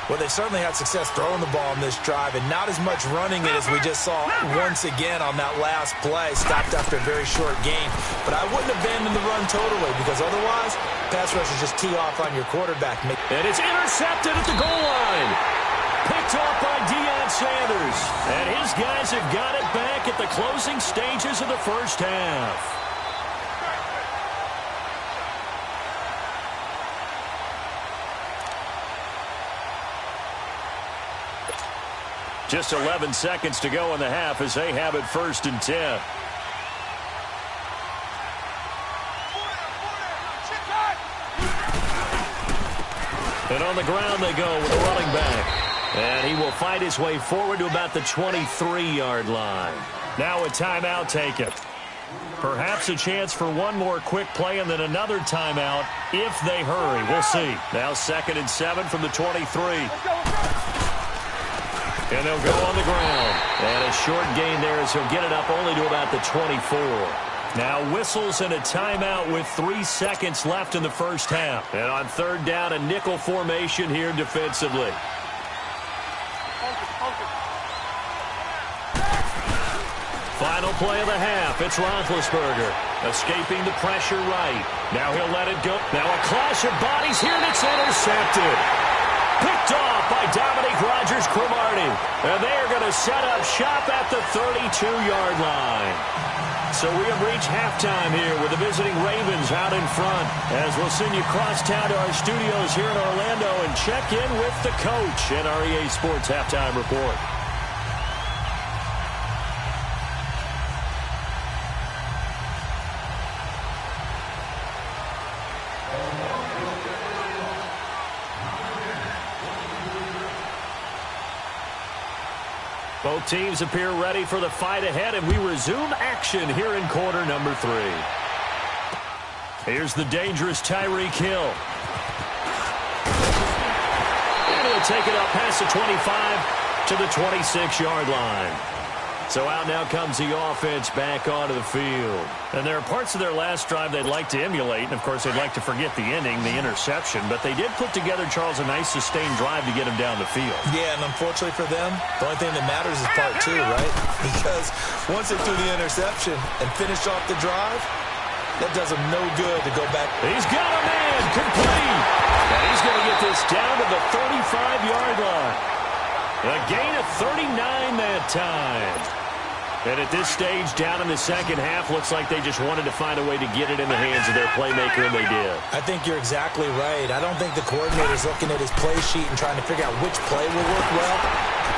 Well, they certainly had success throwing the ball in this drive, and not as much running it as we just saw once again on that last play, stopped after a very short gain. But I wouldn't abandon the run totally, because otherwise, pass rushers just tee off on your quarterback. And it's intercepted at the goal line. Picked off by Deion Sanders. And his guys have got it back at the closing stages of the first half. Just 11 seconds to go in the half as they have it 1st and 10. And on the ground they go with a running back. And he will fight his way forward to about the 23-yard line. Now a timeout taken. Perhaps a chance for one more quick play and then another timeout if they hurry. We'll see. Now 2nd and 7 from the 23. And they'll go on the ground. And a short gain there as he'll get it up only to about the 24. Now whistles and a timeout with 3 seconds left in the first half. And on 3rd down, a nickel formation here defensively. Final play of the half. It's Roethlisberger escaping the pressure right. Now he'll let it go. Now a clash of bodies here, and it's intercepted. Picked off by Dominique And they are going to set up shop at the 32-yard line. So we have reached halftime here with the visiting Ravens out in front, as we'll send you cross town to our studios here in Orlando and check in with the coach at our EA Sports Halftime Report. Both teams appear ready for the fight ahead, and we resume action here in quarter number 3. Here's the dangerous Tyreek Hill. And he'll take it up past the 25 to the 26-yard line. So out now comes the offense back onto the field. And there are parts of their last drive they'd like to emulate. And, of course, they'd like to forget the ending, the interception. But they did put together, Charles, a nice sustained drive to get him down the field. Yeah, and unfortunately for them, the only thing that matters is part 2, right? Because once they threw the interception and finished off the drive, that does them no good to go back. He's got a man complete. And he's going to get this down to the 35-yard line. A gain of 39 that time. And at this stage, down in the second half, looks like they just wanted to find a way to get it in the hands of their playmaker, and they did. I think you're exactly right. I don't think the coordinator's looking at his play sheet and trying to figure out which play will work well.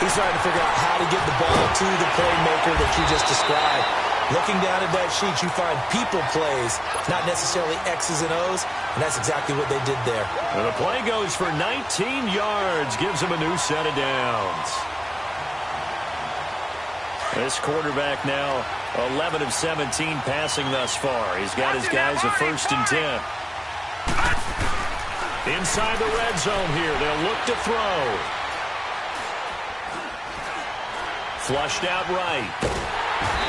He's trying to figure out how to get the ball to the playmaker that you just described. Looking down at that sheet, you find people plays, not necessarily X's and O's, and that's exactly what they did there. And the play goes for 19 yards, gives them a new set of downs. This quarterback now 11 of 17 passing thus far. He's got his guys a 1st and 10. Inside the red zone here, they'll look to throw. Flushed out right.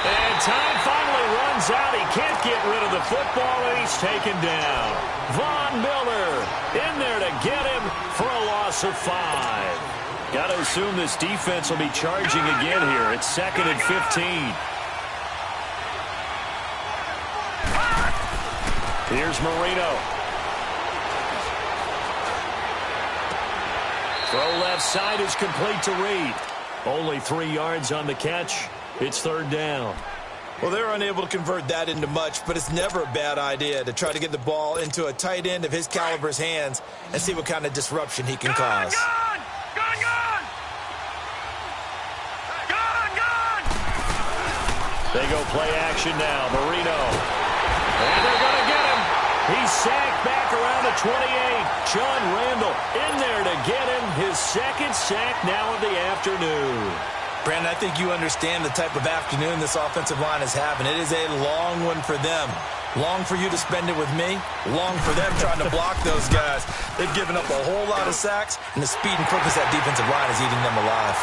And time finally runs out. He can't get rid of the football, and he's taken down. Von Miller in there to get him for a loss of 5. Got to assume this defense will be charging again here. It's 2nd and 15. Here's Marino. Throw left side is complete to Reed. Only 3 yards on the catch. It's 3rd down. Well, they're unable to convert that into much, but it's never a bad idea to try to get the ball into a tight end of his caliber's hands and see what kind of disruption he can cause. They go play action now. Marino. And they're going to get him. He's sacked back around the 28. John Randall in there to get him. His 2nd sack now of the afternoon. Brandon, I think you understand the type of afternoon this offensive line is having. It is a long one for them. Long for you to spend it with me. Long for them trying to block those guys. They've given up a whole lot of sacks, and the speed and quickness of that defensive line is eating them alive.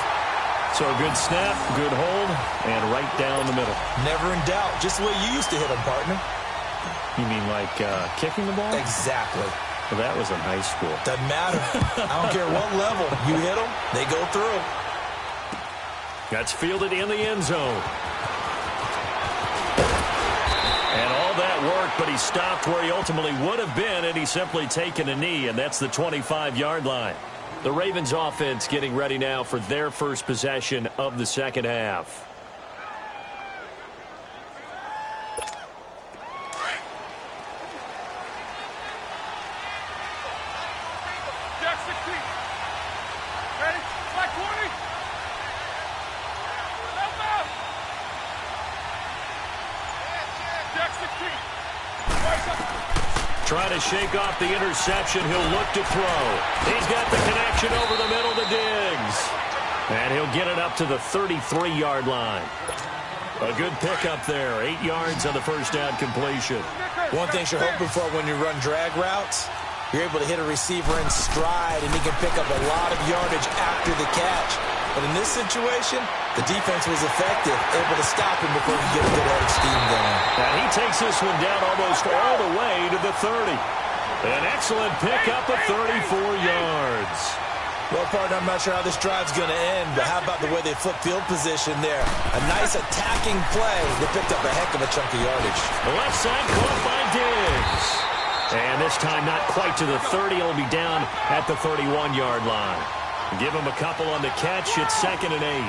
So a good snap, good hold, and right down the middle. Never in doubt. Just the way you used to hit them, partner. You mean like kicking the ball? Exactly. Well, that was in high school. Doesn't matter. I don't care what level. You hit them, they go through. That's fielded in the end zone. And all that work, but he stopped where he ultimately would have been, and he's simply taken a knee, and that's the 25-yard line. The Ravens offense getting ready now for their first possession of the second half. Trying to shake off the interception. He'll look to throw. He's got the connection over the middle to Diggs. And he'll get it up to the 33-yard line. A good pickup there. 8 yards on the first down completion. One thing you're hoping for when you run drag routes, you're able to hit a receiver in stride, and he can pick up a lot of yardage after the catch. But in this situation, the defense was effective, able to stop him before he could get a good head of steam going. And he takes this one down almost all the way to the 30. An excellent pickup of 34 yards. Well, partner, I'm not sure how this drive's going to end, but how about the way they flip field position there? A nice attacking play that picked up a heck of a chunk of yardage. Left side caught by Diggs. And this time not quite to the 30. It'll be down at the 31-yard line. Give him a couple on the catch. It's 2nd and 8.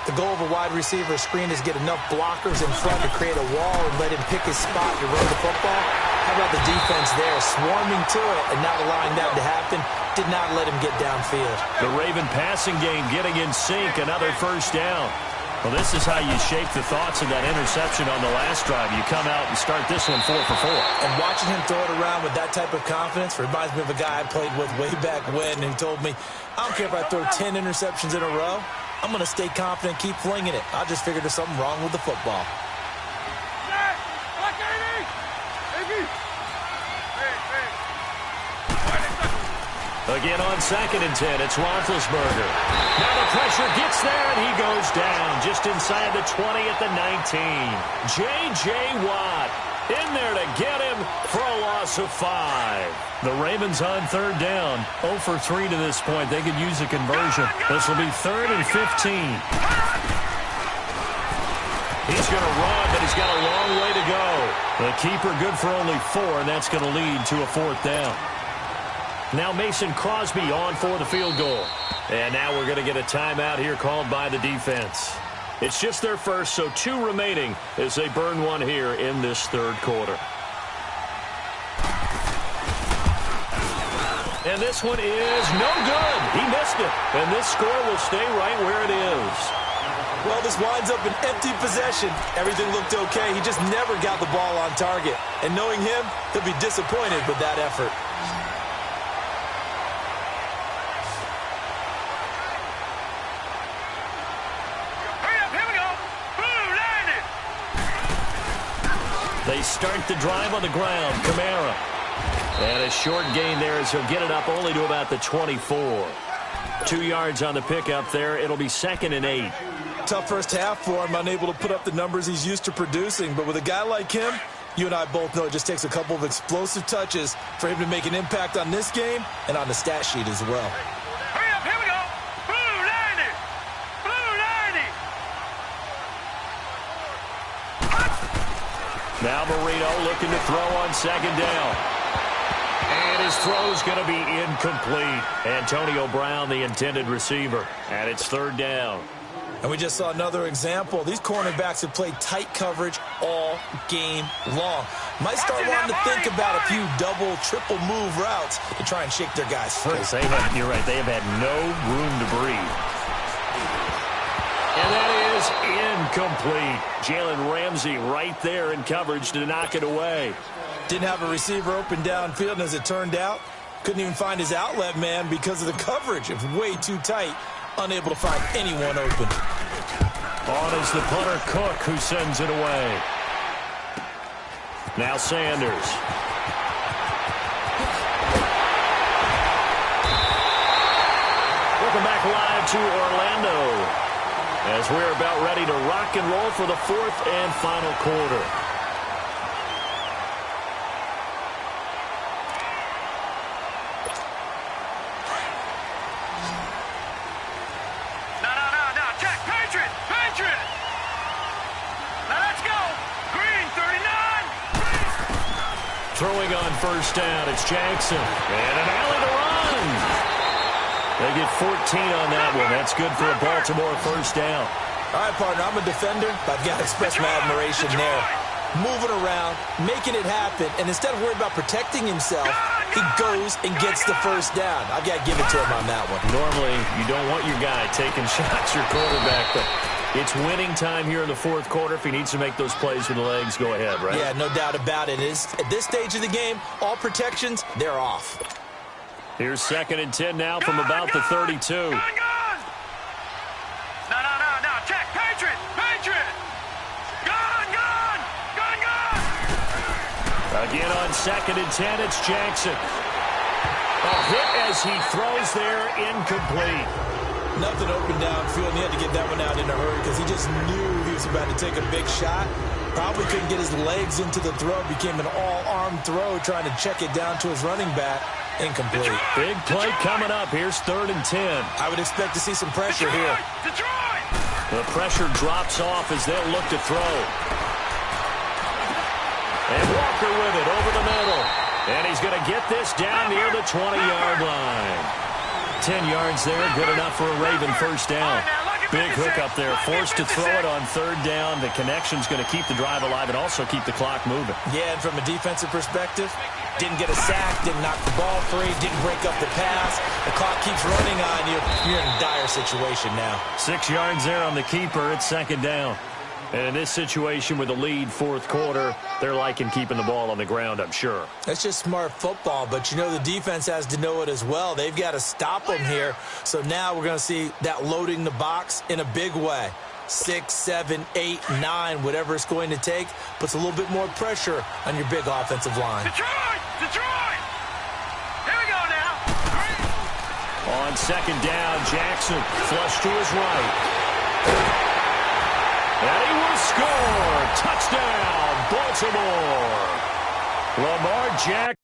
The goal of a wide receiver screen is get enough blockers in front to create a wall and let him pick his spot to run the football. How about the defense there, swarming to it and not allowing that to happen? Did not let him get downfield. The Raven passing game getting in sync. Another first down. Well, this is how you shape the thoughts of that interception on the last drive. You come out and start this one 4 for 4. And watching him throw it around with that type of confidence reminds me of a guy I played with way back when who told me, I don't care if I throw 10 interceptions in a row. I'm going to stay confident, keep flinging it. I just figured there's something wrong with the football. Again on 2nd and 10, it's Roethlisberger. Now the pressure gets there, and he goes down just inside the 20 at the 19. J.J. Watt in there to get him for a loss of 5. The Ravens on 3rd down, 0 for 3 to this point. They could use a conversion. This will be 3rd and 15. He's going to run, but he's got a long way to go. The keeper good for only 4, and that's going to lead to a 4th down. Now Mason Crosby on for the field goal. And now we're going to get a timeout here called by the defense. It's just their first, so 2 remaining as they burn one here in this 3rd quarter. And this one is no good. He missed it. And this score will stay right where it is. Well, this winds up an empty possession. Everything looked okay. He just never got the ball on target. And knowing him, he'll be disappointed with that effort. They start the drive on the ground. Kamara. And a short gain there as he'll get it up only to about the 24. 2 yards on the pickup there. It'll be 2nd and 8. Tough first half for him, unable to put up the numbers he's used to producing. But with a guy like him, you and I both know it just takes a couple of explosive touches for him to make an impact on this game and on the stat sheet as well. Hurry up, here we go. Blue 90. Blue 90. Now Marino looking to throw on 2nd down. And his throw's going to be incomplete. Antonio Brown, the intended receiver. And it's 3rd down. And we just saw another example. These cornerbacks have played tight coverage all game long. Might start wanting to think about a few double, triple move routes to try and shake their guys free. You're right. They have had no room to breathe. And that is incomplete. Jalen Ramsey right there in coverage to knock it away. Didn't have a receiver open downfield, and as it turned out, couldn't even find his outlet man because of the coverage. It was way too tight, unable to find anyone open. On is the punter Cook, who sends it away. Now Sanders. Welcome back live to Orlando as we're about ready to rock and roll for the 4th and final quarter. Throwing on 1st down, it's Jackson. And an alley to run. They get 14 on that one. That's good for a Baltimore 1st down. All right, partner, I'm a defender, but I've got to express my admiration there. Moving around, making it happen, and instead of worrying about protecting himself, he goes and gets the 1st down. I've got to give it to him on that one. Normally, you don't want your guy taking shots, your quarterback, but it's winning time here in the 4th quarter. If he needs to make those plays with the legs, go ahead, right? Yeah, no doubt about it. At this stage of the game, all protections, they're off. Here's 2nd and 10 now from about the 32. Gun! No. Check. Patriot. Gun. Again on 2nd and 10, it's Jackson. A hit as he throws there, incomplete. Nothing open downfield, and he had to get that one out in a hurry because he just knew he was about to take a big shot. Probably couldn't get his legs into the throw. Became an all-arm throw, trying to check it down to his running back. Incomplete. Big play coming up. Here's 3rd and 10. I would expect to see some pressure here. The pressure drops off as they'll look to throw. And Walker with it over the middle. And he's going to get this down near the 20-yard line. 10 yards there, good enough for a Raven first down. Big hook up there, forced to throw it on third down. The connection's going to keep the drive alive and also keep the clock moving. Yeah, and from a defensive perspective, didn't get a sack, didn't knock the ball free, didn't break up the pass. The clock keeps running on you. You're in a dire situation now. 6 yards there on the keeper. It's second down. And in this situation with the lead fourth quarter, they're liking keeping the ball on the ground, I'm sure. That's just smart football, but you know the defense has to know it as well. They've got to stop them here. So now we're going to see that loading the box in a big way. 6, 7, 8, 9, whatever it's going to take, puts a little bit more pressure on your big offensive line. Detroit! Detroit! Here we go now. On second down, Jackson flush to his right. And he will score. Touchdown, Baltimore. Lamar Jackson.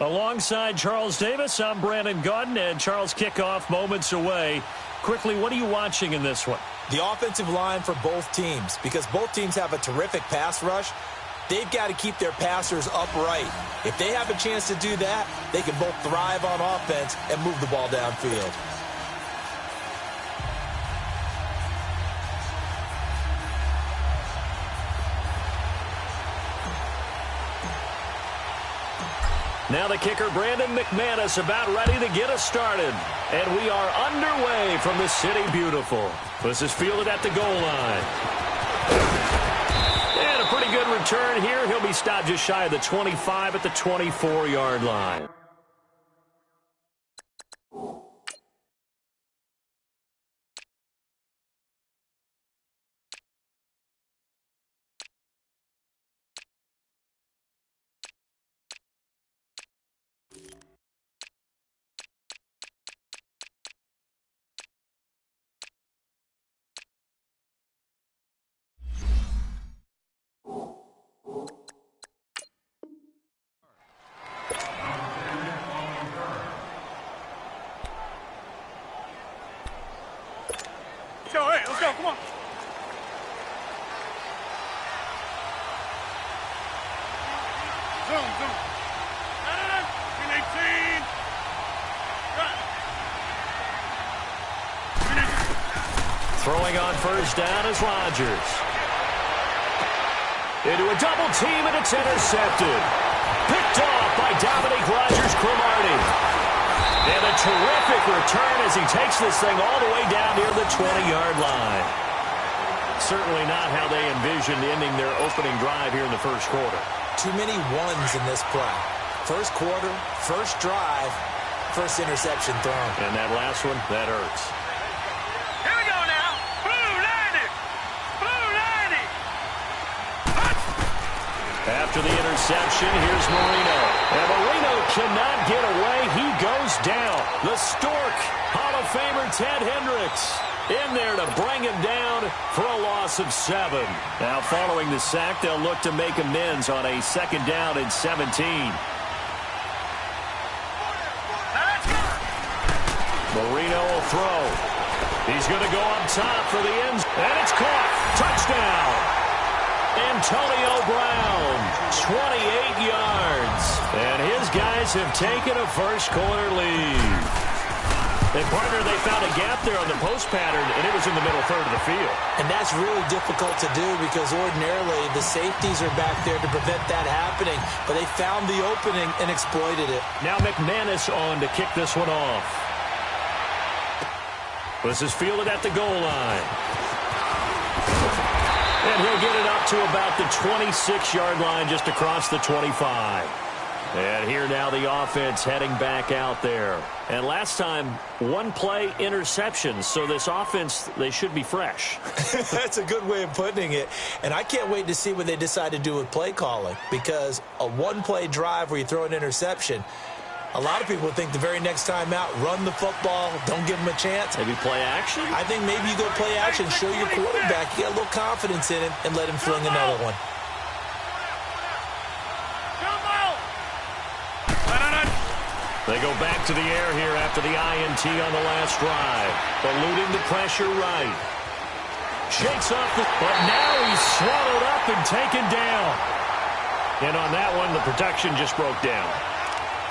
Alongside Charles Davis, I'm Brandon Gaudin, and Charles, kickoff moments away. Quickly, what are you watching in this one? The offensive line for both teams, because both teams have a terrific pass rush. They've got to keep their passers upright. If they have a chance to do that, they can both thrive on offense and move the ball downfield. Now the kicker, Brandon McManus, about ready to get us started. And we are underway from the City Beautiful. This is fielded at the goal line. And a pretty good return here. He'll be stopped just shy of the 25 at the 24-yard line. Throwing on first down is Rodgers. Into a double team, and it's intercepted. Picked off by Dominique Rodgers-Cromartie. And a terrific return as he takes this thing all the way down near the 20-yard line. Certainly not how they envisioned ending their opening drive here in the first quarter. Too many ones in this play. First quarter, first drive, first interception thrown. And that last one, that hurts. Here we go now. Blue 90. Blue 90. After the interception, here's Marino. And Marino cannot get away. He goes down. The Stork, Hall of Famer Ted Hendricks, in there to bring him down for a loss of 7. Now, following the sack, they'll look to make amends on a second down and 17. Marino will throw. He's going to go up top for the end. And it's caught. Touchdown. Antonio Brown, 28 yards. And his guys have taken a first quarter lead. And, partner, they found a gap there on the post pattern, and it was in the middle third of the field. And that's really difficult to do because ordinarily the safeties are back there to prevent that happening. But they found the opening and exploited it. Now McManus on to kick this one off. This is fielded at the goal line. And he'll get it up to about the 26-yard line, just across the 25. And here now the offense heading back out there. And last time, one play interception. So this offense, they should be fresh. That's a good way of putting it. And I can't wait to see what they decide to do with play calling. Because a one-play drive where you throw an interception, a lot of people think the very next time out, run the football, don't give them a chance. Maybe play action? I think maybe you go play action, show your quarterback you got a little confidence in him, and let him fling another one. They go back to the air here after the INT on the last drive. Eluding the pressure right. Shakes off the... But now he's swallowed up and taken down. And on that one, the protection just broke down.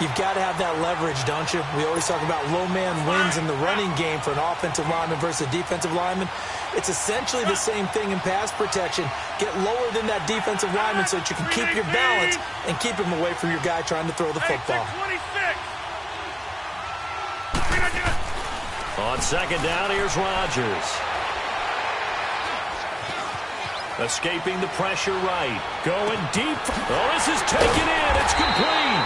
You've got to have that leverage, don't you? We always talk about low man wins in the running game for an offensive lineman versus a defensive lineman. It's essentially the same thing in pass protection. Get lower than that defensive lineman so that you can keep your balance and keep him away from your guy trying to throw the football. On second down, here's Rodgers. Escaping the pressure right. Going deep. Oh, this is taken in. It's complete.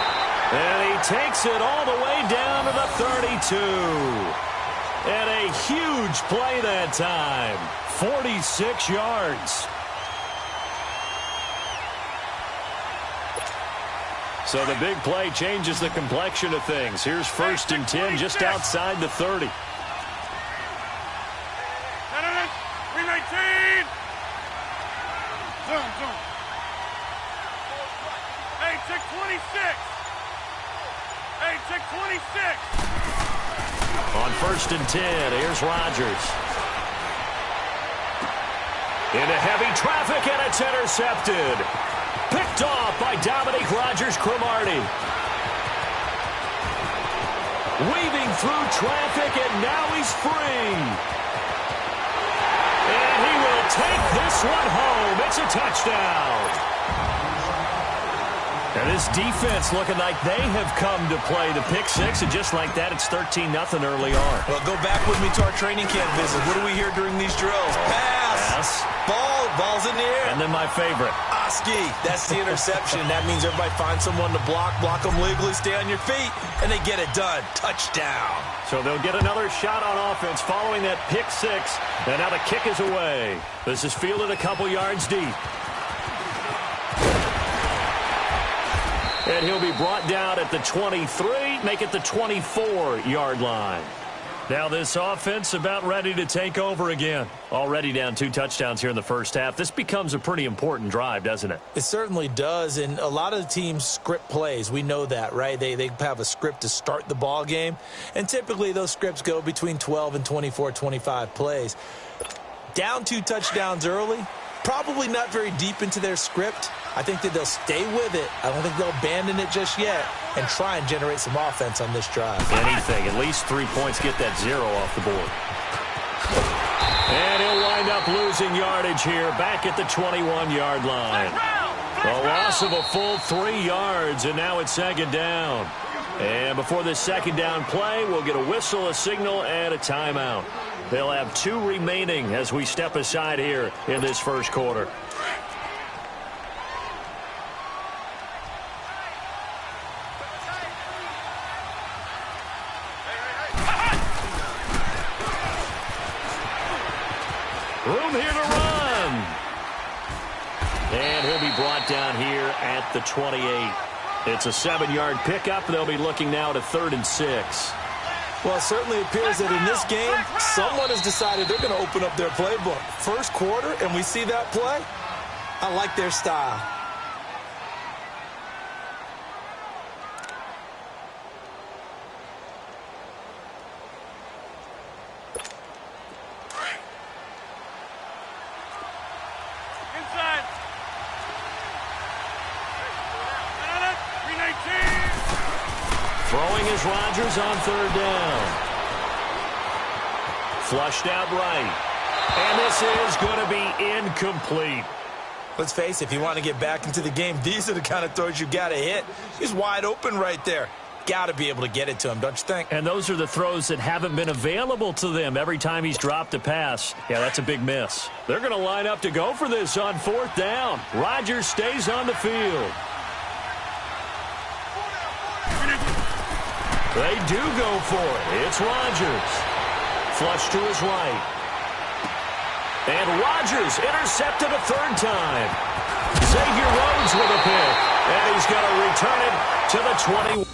And he takes it all the way down to the 32. And a huge play that time. 46 yards. So the big play changes the complexion of things. Here's first and 10 just outside the 30. 319. Zoom. Hey, check 26. Hey, check 26. On first and 10, here's Rodgers. Into heavy traffic, and it's intercepted. Picked off by Dominique Rodgers-Cromartie. Weaving through traffic, and now he's free. And he will take this one home. It's a touchdown. And this defense looking like they have come to play the pick six, and just like that, it's 13-0 early on. Well, go back with me to our training camp visit. What do we hear during these drills? Pass. Ball's in the air. And then my favorite. Oski. That's the interception. That means everybody finds someone to block them legally, stay on your feet, and they get it done. Touchdown. So they'll get another shot on offense following that pick six, and now the kick is away. This is fielded a couple yards deep. And he'll be brought down at the 23, make it the 24-yard line. Now this offense about ready to take over again. Already down 2 touchdowns here in the first half. This becomes a pretty important drive, doesn't it? It certainly does, and a lot of the teams script plays. We know that, right? They have a script to start the ball game, and typically those scripts go between 12 and 24, 25 plays. Down 2 touchdowns early, probably not very deep into their script. I think that they'll stay with it. I don't think they'll abandon it just yet and try and generate some offense on this drive. Anything, at least 3 points, get that 0 off the board. And he'll wind up losing yardage here back at the 21-yard line. A loss of a full 3 yards, and now it's second down. And before this second down play, we'll get a whistle, a signal, and a timeout. They'll have 2 remaining as we step aside here in this first quarter. Room here to run. And he'll be brought down here at the 28. It's a 7-yard pickup. They'll be looking now to 3rd and 6. Well, it certainly appears that in this game, someone has decided they're going to open up their playbook. First quarter, and we see that play. I like their style. Inside. Throwing is Rodgers on 3rd down. Flushed out right. And this is going to be incomplete. Let's face it, if you want to get back into the game, these are the kind of throws you got to hit. He's wide open right there. Got to be able to get it to him, don't you think? And those are the throws that haven't been available to them every time he's dropped a pass. Yeah, that's a big miss. They're going to line up to go for this on 4th down. Rodgers stays on the field. They do go for it. It's Rodgers. Flush to his right. And Rodgers intercepted a 3rd time. Xavier Rhodes with a pick. And he's going to return it to the 21.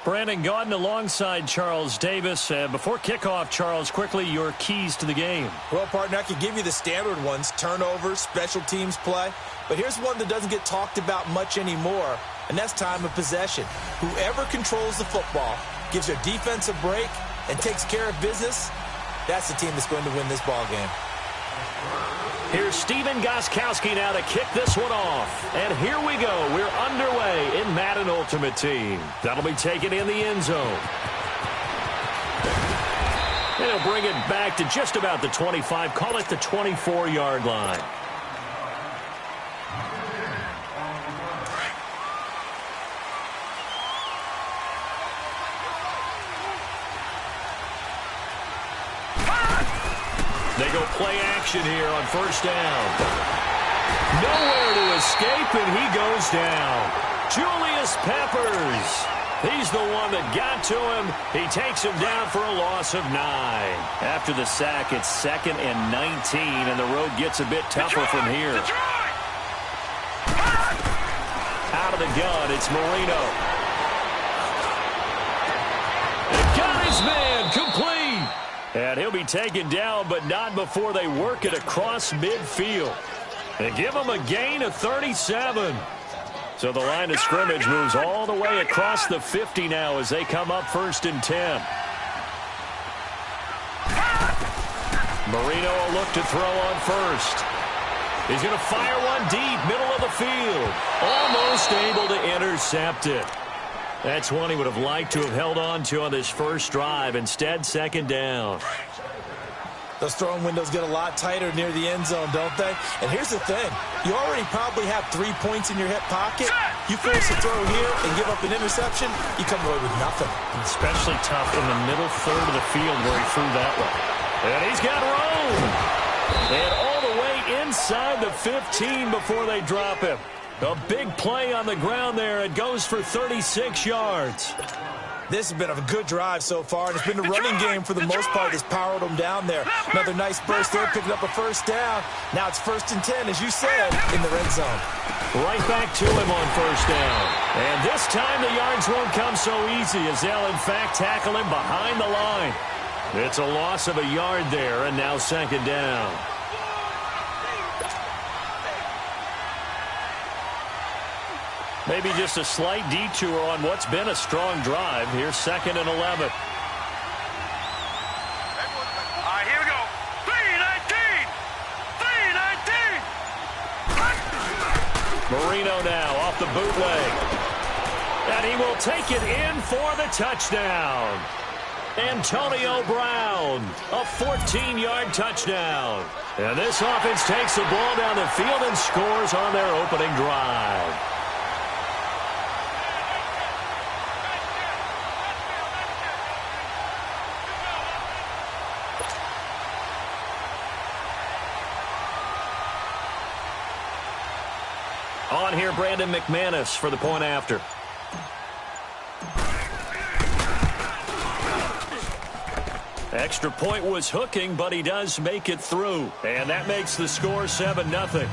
Brandon Gaudin alongside Charles Davis. Before kickoff, Charles, quickly your keys to the game. Well, partner, I could give you the standard ones, turnovers, special teams play. But here's one that doesn't get talked about much anymore, and that's time of possession. Whoever controls the football, gives their defense a break, and takes care of business, that's the team that's going to win this ball game. Here's Steven Gostkowski now to kick this one off. And here we go. We're underway in Madden Ultimate Team. That'll be taken in the end zone. And he'll bring it back to just about the 25. Call it the 24-yard line. They go play action here on 1st down. Nowhere to escape, and he goes down. Julius Peppers. He's the one that got to him. He takes him down for a loss of 9. After the sack, it's 2nd and 19, and the road gets a bit tougher from here. Out of the gun, it's Marino. And got his man, complete. And he'll be taken down, but not before they work it across midfield. And give him a gain of 37. So the line of scrimmage moves all the way across the 50 now as they come up 1st and 10. Marino will look to throw on first. He's going to fire one deep, middle of the field. Almost able to intercept it. That's one he would have liked to have held on to on this first drive. Instead, second down. Those throwing windows get a lot tighter near the end zone, don't they? And here's the thing. You already probably have 3 points in your hip pocket. You force a throw here and give up an interception, you come away with nothing. Especially tough in the middle third of the field where he threw that one. And he's got room. And all the way inside the 15 before they drop him. A big play on the ground there. It goes for 36 yards. This has been a good drive so far, and it's been the running game for the most part that's powered them down there. Another nice burst there, picking up a first down. Now it's 1st and 10, as you said, in the red zone. Right back to him on first down. And this time the yards won't come so easy as they'll, in fact, tackle him behind the line. It's a loss of a yard there, and now second down. Maybe just a slight detour on what's been a strong drive. Here's 2nd and 11. All right, here we go. 3-19. 3-19. Marino now off the bootleg. And he will take it in for the touchdown. Antonio Brown, a 14-yard touchdown. And this offense takes the ball down the field and scores on their opening drive. On here, Brandon McManus for the point after. Extra point was hooking, but he does make it through. And that makes the score 7-0.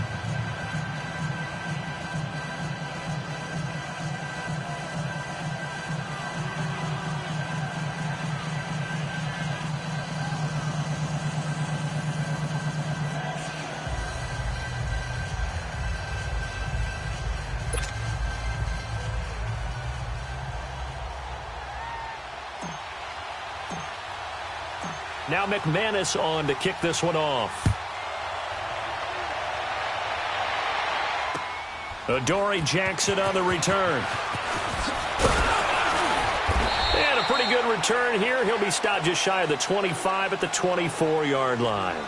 Now McManus on to kick this one off. Adoree Jackson on the return. And a pretty good return here. He'll be stopped just shy of the 25 at the 24-yard line.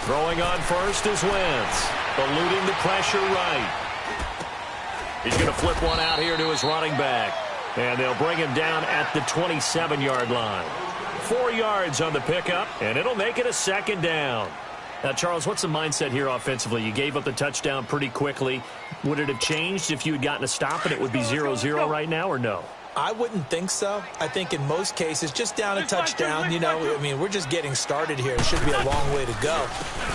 Throwing on first is Wentz, eluding the pressure right. He's going to flip one out here to his running back, and they'll bring him down at the 27-yard line. 4 yards on the pickup, and it'll make it a second down. Now, Charles, what's the mindset here offensively? You gave up the touchdown pretty quickly. Would it have changed if you had gotten a stop and it would be 0-0 right now, or no? I wouldn't think so. I think in most cases, just down a touchdown, you know, I mean, we're just getting started here. It should be a long way to go.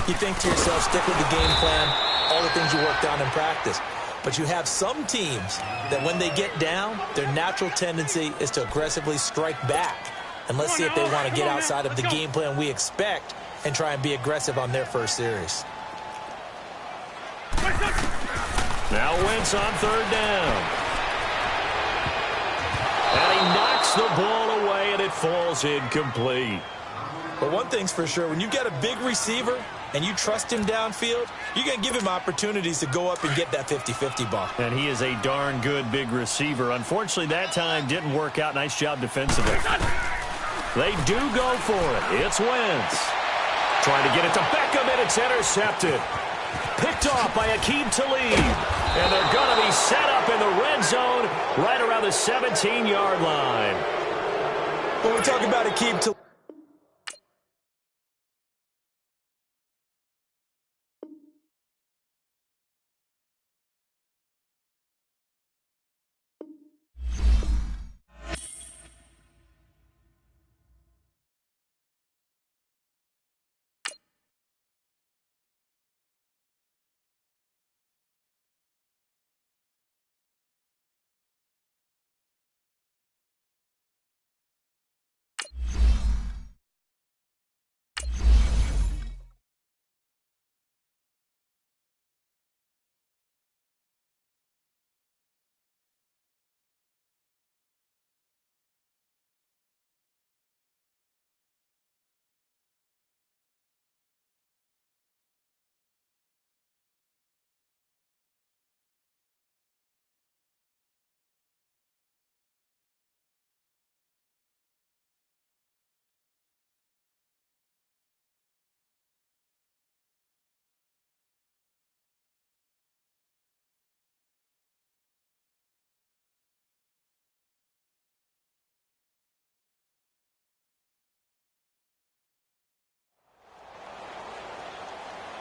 You think to yourself, stick with the game plan, all the things you worked on in practice. But you have some teams that when they get down, their natural tendency is to aggressively strike back. And let's see if they want to get outside of the game plan we expect and try and be aggressive on their first series. Now Wentz on third down. And he knocks the ball away, and it falls incomplete. But one thing's for sure, when you've got a big receiver and you trust him downfield, you're going to give him opportunities to go up and get that 50-50 ball. And he is a darn good big receiver. Unfortunately, that time didn't work out. Nice job defensively. They do go for it. It's Wentz. Trying to get it to Beckham, and it's intercepted. Picked off by Aqib Talib. And they're going to be set up in the red zone right around the 17-yard line. When we talk about Aqib Talib,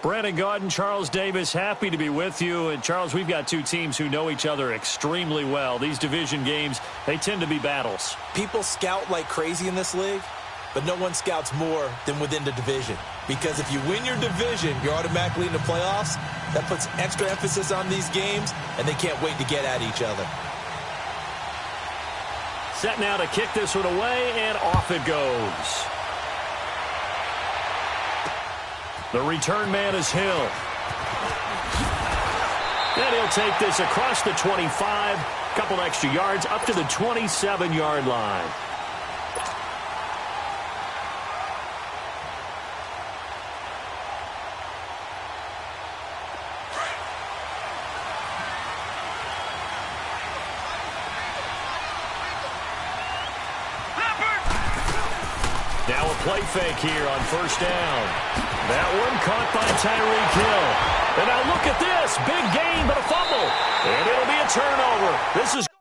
Brandon Gaudin, Charles Davis, happy to be with you. And, Charles, we've got two teams who know each other extremely well. These division games, they tend to be battles. People scout like crazy in this league, but no one scouts more than within the division. Because if you win your division, you're automatically in the playoffs. That puts extra emphasis on these games, and they can't wait to get at each other. Set now to kick this one away, and off it goes. The return man is Hill. And he'll take this across the 25, couple extra yards up to the 27-yard line. Now a play fake here on first down. That one caught by Tyreek Hill. And now look at this. Big gain, but a fumble. And it'll be a turnover. This is